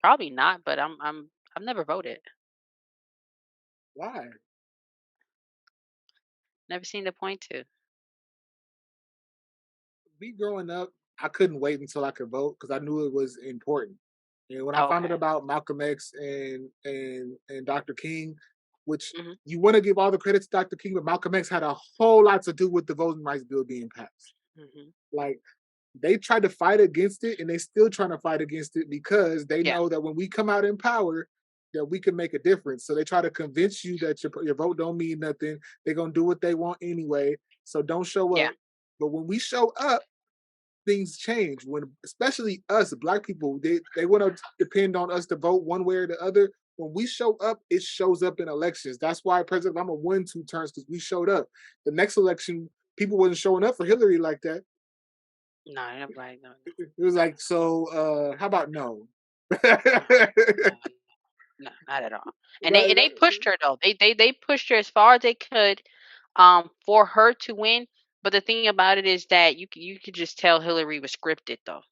not, but I've never voted. Why? Never seen the point to. Me growing up, I couldn't wait until I could vote because I knew it was important. And when I found out Okay. about Malcolm X and Dr. King, which Mhm. you want to give all the credit to Dr. King, but Malcolm X had a whole lot to do with the voting rights bill being passed. Mhm. Like they tried to fight against it, and they still trying to fight against it because they Yeah. know that when we come out in power, that we can make a difference. So they try to convince you that your vote don't mean nothing. They're gonna do what they want anyway. So don't show Yeah. up. But when we show up, things change. When especially us black people, they want to depend on us to vote one way or the other. When we show up, it shows up in elections. That's why President Obama won 2 terms because we showed up. The next election, people wasn't showing up for Hillary like that. No, I'm like, no, It was no, like, so how about no? no, no, no, no, not at all. And they Right, and they right. pushed her though. They pushed her as far as they could, for her to win. But the thing about it is that you could just tell Hillary was scripted though.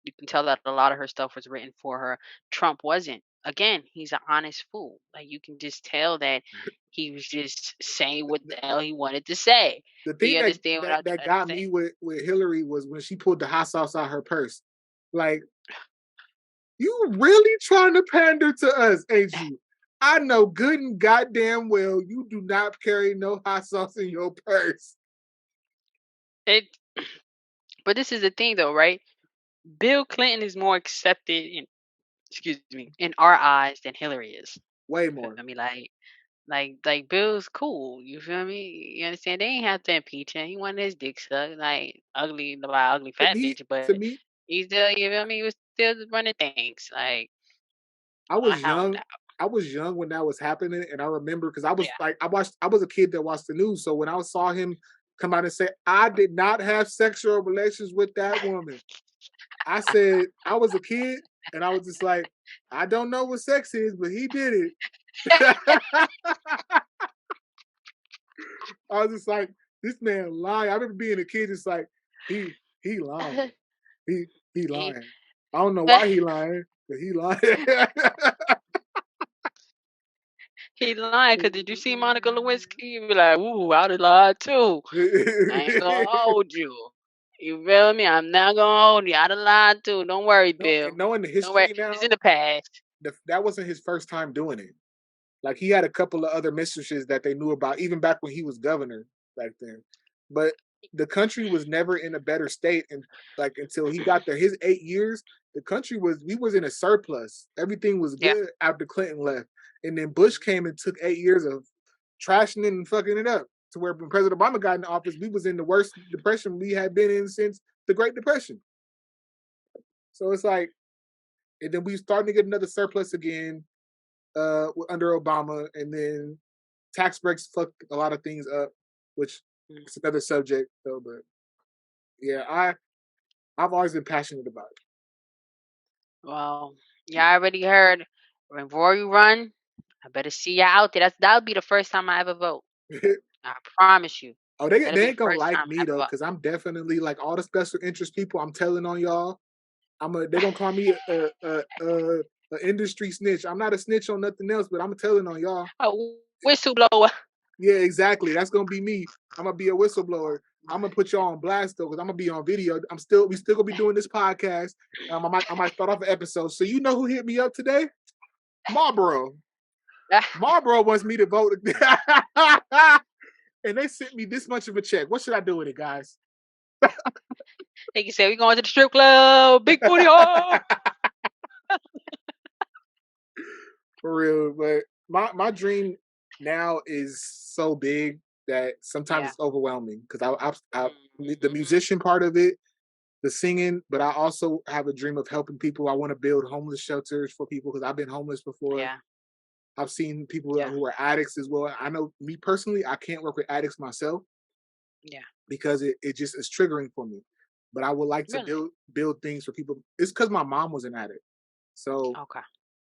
You can tell that a lot of her stuff was written for her. Trump wasn't. Again, he's an honest fool. Like you can just tell that he was just saying what the hell he wanted to say. The Do thing you that understand what that I'm that trying to got say? me with Hillary was when she pulled the hot sauce out her purse. Like, you really trying to pander to us, ain't you? I know good and goddamn well you do not carry no hot sauce in your purse. It, but this is the thing though, right? Bill Clinton is more accepted in, excuse me, in our eyes than Hillary is. Way You more. feel me? Like Bill's cool. You feel me? You understand? They ain't have to impeach him. He wanted his dick sucked, like ugly by ugly To fat me, bitch, to but me, he still, you feel me? He was still running things. Like I I was don't young. doubt. I was young when that was happening, and I remember because I was Yeah. like, I was a kid that watched the news. So when I saw him come out and say, "I did not have sexual relations with that woman," I said, I was a kid, and I was just like, I don't know what sex is, but he did it. I was just like, this man lying. I remember being a kid, just like he lying. He he he, lying. I don't know why he lying, but he lying. he lying because did you see Monica Lewinsky? You be like, ooh, I'd have lied too. I ain't gonna hold you. You feel me? I'm not gonna hold you. I'd have lied too. Don't worry, No, and Bill. knowing the Don't worry. history It's now, in the past. that wasn't his first time doing it. Like he had a couple of other mistresses that they knew about, even back when he was governor back then. But the country was never in a better state, and like until he got there, his 8 years, the country was we was in a surplus. Everything was Yeah. good after Clinton left, and then Bush came and took 8 years of trashing it and fucking it up. To where when President Obama got in office, we was in the worst depression we had been in since the Great Depression. So it's like, and then we starting to get another surplus again under Obama, and then tax breaks fucked a lot of things up, which Mm. is another subject though. But yeah, I've always been passionate about Well, yeah, I already heard. When Rory run, I better see you out there. That'll be the first time I ever vote. it. I promise you. Oh, they That'll they be the ain't gonna first like time I me though, ever because I'm definitely like all the special interest people. I'm telling on y'all. They gonna call me a industry snitch. I'm not a snitch on nothing else, but I'm telling on y'all. a whistleblower. Yeah, exactly. That's gonna be me. I'm gonna be a whistleblower. I'm gonna put y'all on blast though, because I'm gonna be on video. We still gonna be doing this podcast. I might start off an episode. So you know who hit me up today? Marlboro. Marlboro wants me to vote, and they sent me this much of a check. What should I do with it, guys? They can say we going to the strip club, big booty hole. For real, but my dream now is so big that sometimes Yeah. it's overwhelming because the Mhm. musician part of it, the singing, but I also have a dream of helping people. I want to build homeless shelters for people because I've been homeless before. Yeah. I've seen people Yeah. who are addicts as well. I know me personally, I can't work with addicts myself Yeah. because it just is triggering for me. But I would like to Really? build things for people. It's because my mom was an addict, so Okay.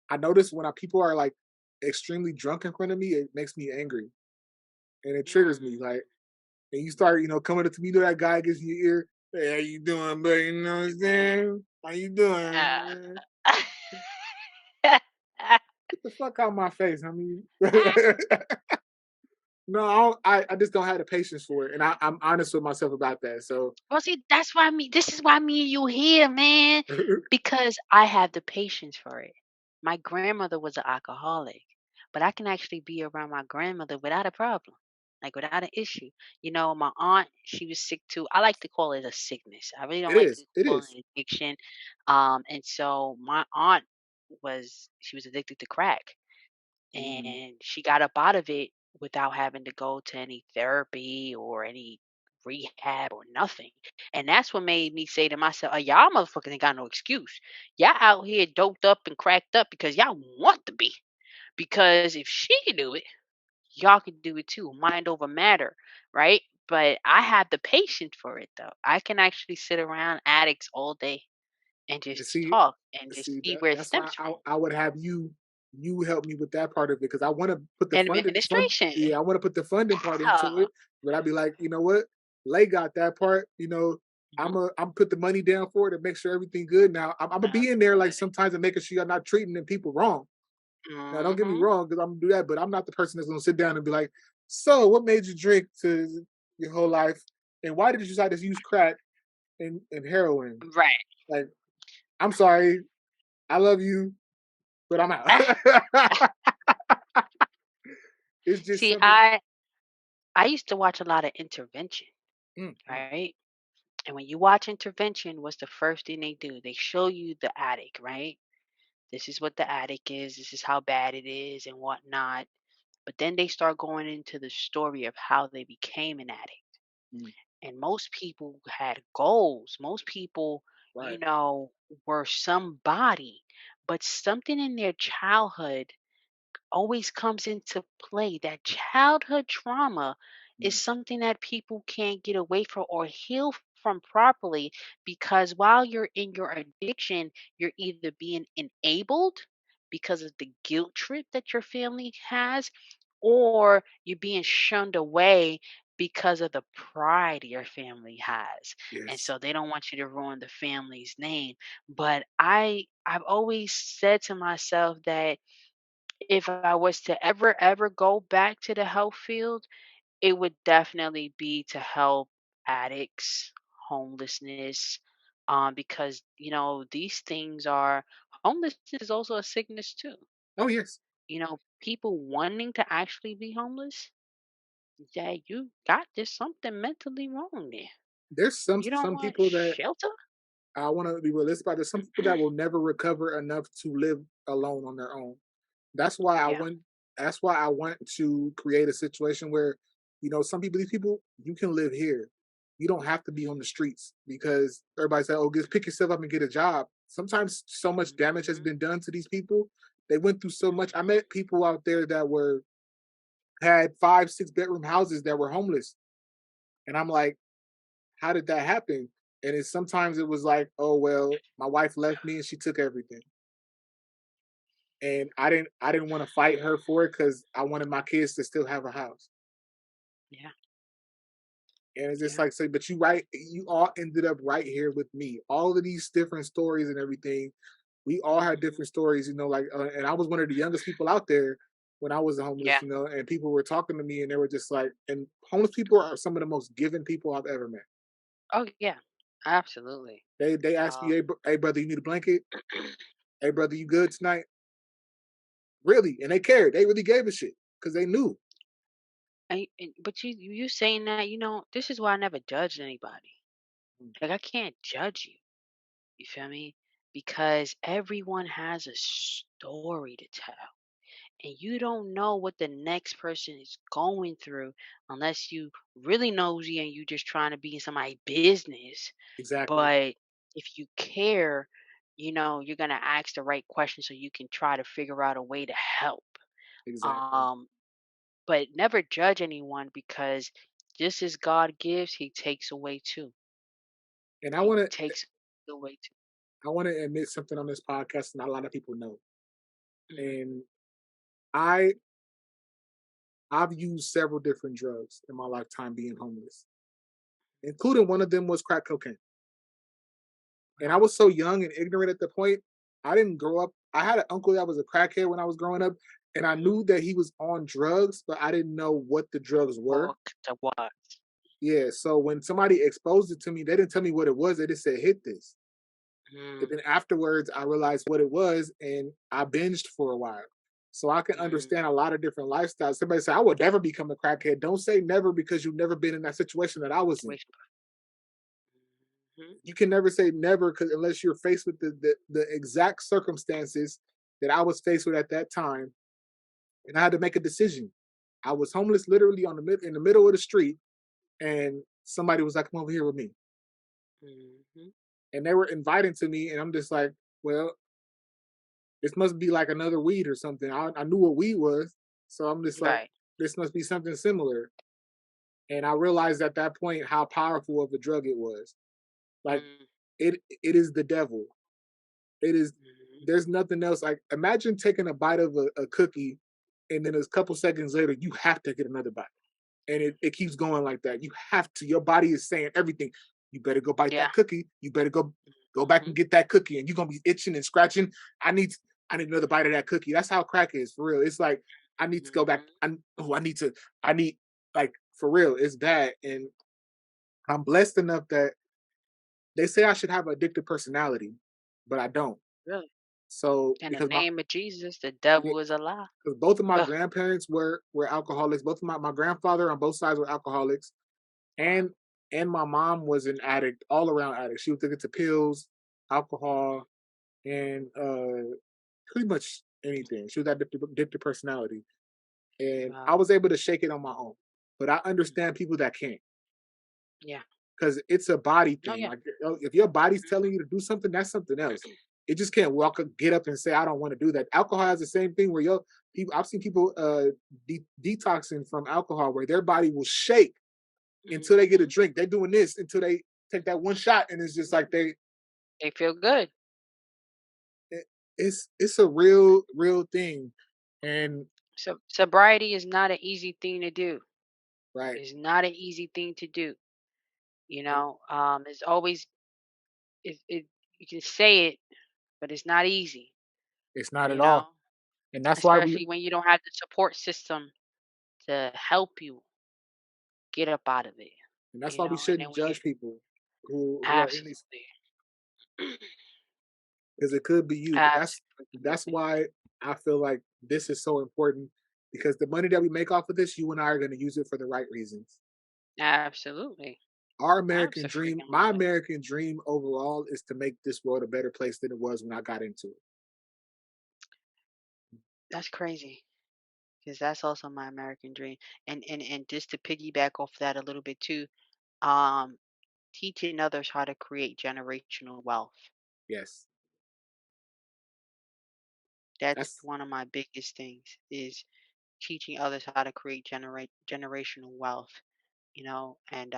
I notice when people are like extremely drunk in front of me, it makes me angry and it triggers me. Mm. Like, and you start, coming up to me, that guy gets in your ear. Hey, how you doing, buddy? You know what I'm saying? How you doing? Uh, Man? Get the fuck out of my face. I mean, no, I just don't have the patience for it, and I'm honest with myself about that. So, Well, see, that's why me. This is why me and you here, man, because I have the patience for it. My grandmother was an alcoholic, but I can actually be around my grandmother without a problem, like without an issue. My aunt, she was sick too. I like to call it a sickness. I really don't it like to is. It call it is. an addiction. And so my aunt she was addicted to crack, Mm. and she got up out of it without having to go to any therapy or any rehab or nothing. And that's what made me say to myself, oh, y'all motherfuckers ain't got no excuse. Y'all out here doped up and cracked up because y'all want to be. Because if she can do it, y'all can do it too. Mind over matter, right? But I have the patience for it though. I can actually sit around addicts all day and And just see, talk and just see see that where it that's why stems from. I would have you help me with that part of it because I want to put the fund. Administration. Yeah, I want to put the funding part into Yeah. it, but I'd be like, you know what, Lay got that part. Mhm. I'm put the money down for it to make sure everything good. Now I'm gonna be in there like Absolutely. sometimes and making sure you're not treating them people wrong. Now don't get me Mhm. wrong because I'm gonna do that, but I'm not the person that's gonna sit down and be like, so what made you drink to your whole life, and why did you decide to use crack and heroin? Right. Like, I'm sorry, I love you, but I'm out. It's just See, something. I used to watch a lot of intervention, Mm, mm, right? And when you watch intervention, what's the first thing they do? They show you the addict, right? This is what the addict is. This is how bad it is and whatnot. But then they start going into the story of how they became an addict. mm, And most people had goals. Most people, right. were somebody, but something in their childhood always comes into play. That childhood trauma is Mm, something that people can't get away from or heal from properly because while you're in your addiction, you're either being enabled because of the guilt trip that your family has, or you're being shunned away because of the pride your family has. And yes. so they don't want you to ruin the family's name. But I've always said to myself that if I was to ever go back to the health field, it would definitely be to help addicts, homelessness, because these things are homelessness is also a sickness too. Oh yes. People wanting to actually be homeless, yeah, there's something mentally wrong there. There's some You don't some want people that shelter. I want to be realistic about. There's some people that will never recover enough to live alone on their own. That's why I Yeah, want. That's why I want to create a situation where, these people, you can live here. You don't have to be on the streets because everybody said, "Oh, just pick yourself up and get a job." Sometimes so much damage has hmm been done to these people. They went through so much. I hmm met people out there that had 5, 6 bedroom houses that were homeless, and I'm like, "How did that happen?" And sometimes it was like, "Oh well, my wife left me and she took everything." And I didn't want to fight her for it because I wanted my kids to still have a house. yeah, And it's just yeah, like say, but you all ended up right here with me. All of these different stories and everything, we all had hmm different stories, and I was one of the youngest people out there when I was yeah. homeless, and people were talking to me and they were just like, and homeless people are some of the most giving people I've ever met. Oh yeah, absolutely. They asked me, Um, hey brother, you need a blanket? Hey brother, you good tonight? Really? And they cared. They really gave a shit because they knew. but you saying that, this is why I never judged anybody. Mm, Like I can't judge you. You feel me? Because everyone has a story to tell. And you don't know what the next person is going through unless you really nosy and you just trying to be in somebody's business. exactly. But if you care, you're gonna ask the right question so you can try to figure out a way to help. Exactly. Um, but never judge anyone because just as God gives, He takes away too. And He takes away too. I want to admit something on this podcast not a lot of people know. Mhm. And I I've used several different drugs in my lifetime being homeless, including one of them was crack cocaine. And I Wow. was so young and ignorant at the point. I didn't grow up. I had an uncle that was a crackhead when I was growing up, and I Mhm. knew that he was on drugs, but I didn't know what the drugs were. Walk to what? Yeah, so when somebody exposed it to me, they didn't tell me what it was. They just said, "Hit this." And Mm, then afterwards, I realized what it was, and I binged for a while. So I can mm, understand a lot of different lifestyles. Somebody say, "I would never become a crackhead." Don't say never because you've never been in that situation that I was in. situation. Mhm. You can never say never because unless you're faced with the exact circumstances that I was faced with at that time, and I had to make a decision. I was homeless, literally in the middle of the street, and somebody was like, "Come over here with me," Mhm. and they were inviting to me, and I'm just like, "Well, this must be like another weed or something." I knew what weed was, so I'm just like, Right. "This must be something similar." And I realized at that point how powerful of a drug it was. Like Mm, it is the devil. It is. mhm. There's nothing else. Like imagine taking a bite of a cookie, and then a couple seconds later you have to get another bite, and it keeps going like that. You have to. Your body is saying everything. You better go bite Yeah. that cookie. You better go back and Mhm. get that cookie, and you're gonna be itching and scratching. I need I need another bite of that cookie. That's how crack is for real. It's like I need to go back. Mhm. I need to. I need like for real. It's bad, and I'm blessed enough that they say I should have an addictive personality, but I don't. Really. So In the because my name of Jesus, the devil is a lie. because both of my Ugh. grandparents were alcoholics. Both of my grandfather on both sides were alcoholics, Wow. and my mom was an addict, all around addict. She was addicted to pills, alcohol, and pretty much anything. She was that addicted personality, and I Wow. was able to shake it on my own. But I Mm. understand people that can't Yeah. because it's a body Oh, thing. yeah. Like if your body's telling Mhm. you to do something, that's something else. It just can't walk up, get up, and say I don't want to do that. Alcohol has the same thing where your people. I've seen people detoxing from alcohol where their body will shake until they get a Mhm. drink. They're doing this until they take that one shot, and it's just like They feel good. it, it's a real thing, and So sobriety is not an easy thing to do. right, It's not an easy thing to do. and It's always it. You can say it, but it's not easy. it's not at You all, know, and that's why we especially when you don't have the support system to help you get up out of it. And then shouldn't when you judge people who are in these absolutely, because it could be you. That's absolutely, why I feel like this is so important because the money that we make off of this, you and I are going to use it for the right reasons. absolutely, Our American dream, my absolutely. American dream overall is to make this world a better place than it was when I got into it. That's crazy because that's also my American dream. And just to piggyback off that a little bit too, um, teaching others how to create generational wealth. Yes. That's That's one of my biggest things is teaching others how to create generational wealth. And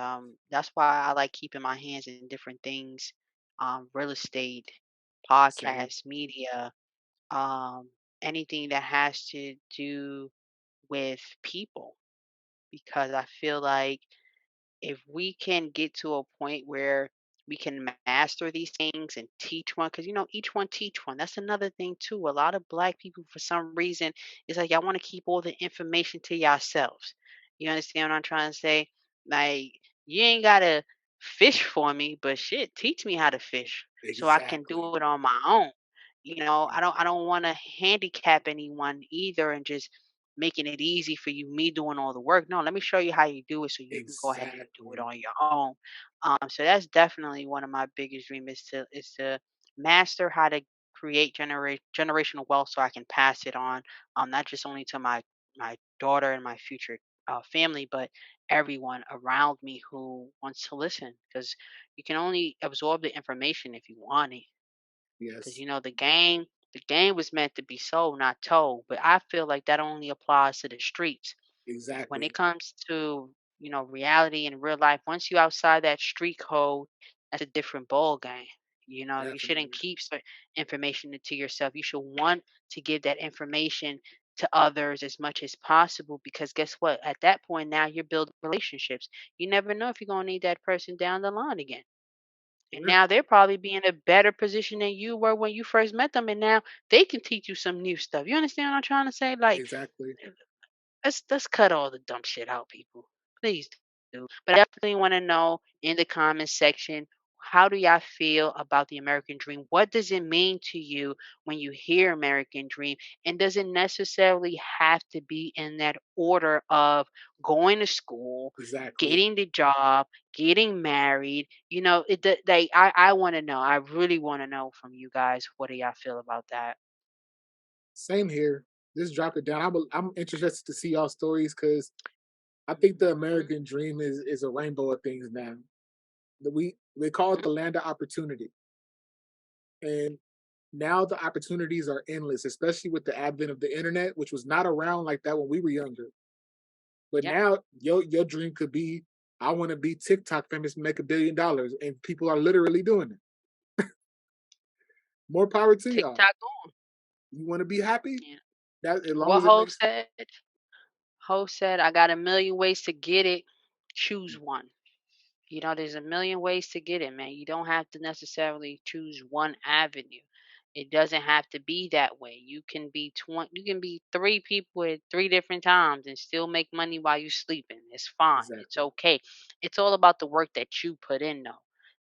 that's why I like keeping my hands in different things, real estate, same. podcasts, media, um, anything that has to do with people, because I feel like if we can get to a point where we can master these things and teach one, because each one teach one. That's another thing too. A lot of black people, for some reason, it's like y'all want to keep all the information to yourselves. You understand what I'm trying to say? Like, you ain't gotta fish for me, but shit, teach me how to fish so I can Exactly. do it on my own. I don't want to handicap anyone either and just making it easy for you, me doing all the work. No, let me show you how you do it so you can go ahead and do it Exactly. on your own. So that's definitely one of my biggest dreams is to master how to create generational wealth so I can pass it on, not just only to my daughter and my future family, but everyone around me who wants to listen. Because you can only absorb the information if you want it. Because Yes. the game was meant to be sold, not told. But I feel like that only applies to the streets. When it Exactly. comes to reality and real life, once you outside that street code, that's a different ball game. You shouldn't Definitely. keep certain information to yourself. You should want to give that information to others as much as possible, because guess what? At that point now you're building relationships. You never know if you're gonna need that person down the line again. For And real. now they're probably be in a better position than you were when you first met them, and now they can teach you some new stuff. You understand what I'm trying to say? Like, Exactly. let's cut all the dumb shit out, people. Please do. But I definitely want to know in the comments section, how do y'all feel about the American dream? What does it mean to you when you hear American dream? And does it necessarily have to be in that order of going to school, Exactly. getting the job, getting married? You know, I want to know. I really want to know from you guys. What do y'all feel about that? Same here. Just drop it down. I'm interested to see y'all stories because I think the Hmm. American dream is a rainbow of things now. We call it Hmm. the land of opportunity, and now the opportunities are endless, especially with the advent of the internet, which was not around like that when we were younger. But Yep. now your dream could be, I want to be TikTok famous, and make $1 billion, and people are literally doing it. More power to y'all. TikTok on. You want to be happy? Yeah. That as long What as it Ho makes said? Ho said, I got a million ways to get it. Choose one. You know, there's a million ways to get it, man. You don't have to necessarily choose one avenue. It doesn't have to be that way. You can be 20, you can be three people at three different times and still make money while you're sleeping. It's fine. It's exactly, okay. It's all about the work that you put in though.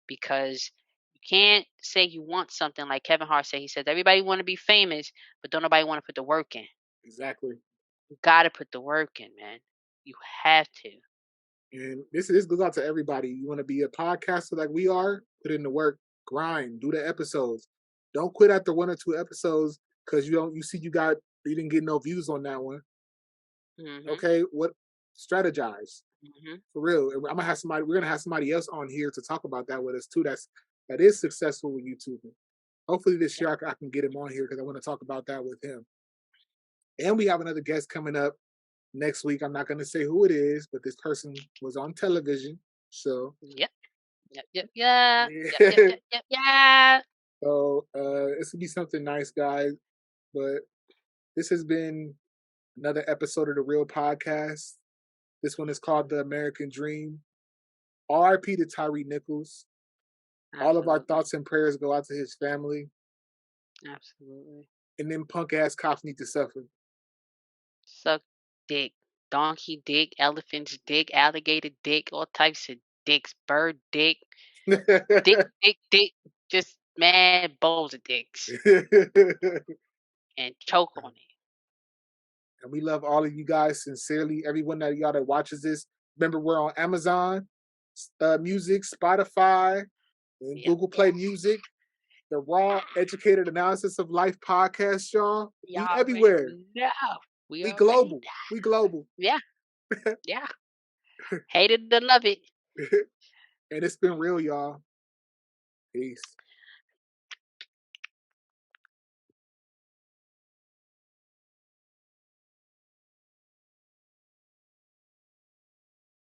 Because you can't say you want something like Kevin Hart said. He said everybody want to be famous, but don't nobody want to put the work in. exactly. You gotta put the work in, man. You have to. And this goes out to everybody. You want to be a podcaster like we are? Put in the work, grind, do the episodes. Don't quit after 1 or 2 episodes because you didn't get no views on that one. Mhm. Okay, what strategize Mhm. for real? And we're gonna have somebody else on here to talk about that with us too. That is successful with YouTube. Hopefully this Yep. year I can get him on here because I want to talk about that with him. And we have another guest coming up next week. I'm not going to say who it is, but this person was on television. So, Yep. Yep. Yep. Yeah. Yep. Yep. yeah. Yep. Yep. Yeah. So, this will be something nice, guys. But this has been another episode of the Real Podcast. This one is called The American Dream. RIP to Tyre Nichols. All of our Absolutely. thoughts and prayers go out to his family. Absolutely. And them punk ass cops need to suffer. Suck dick. Donkey dick, elephant's dick, alligator dick, all types of dicks, bird dick, dick, dick, dick, just mad bowls of dicks and choke on it. And we love all of you guys sincerely. Everyone that y'all that watches this, remember we're on Amazon Music, Spotify, and Yep. Google Yep. Play Music. The Raw Educated Analysis of Life podcast, y'all. We Y'all already everywhere. know. We We already global. know. We global. Yeah. Yeah. Hated to love it. And it's been real, y'all. Peace.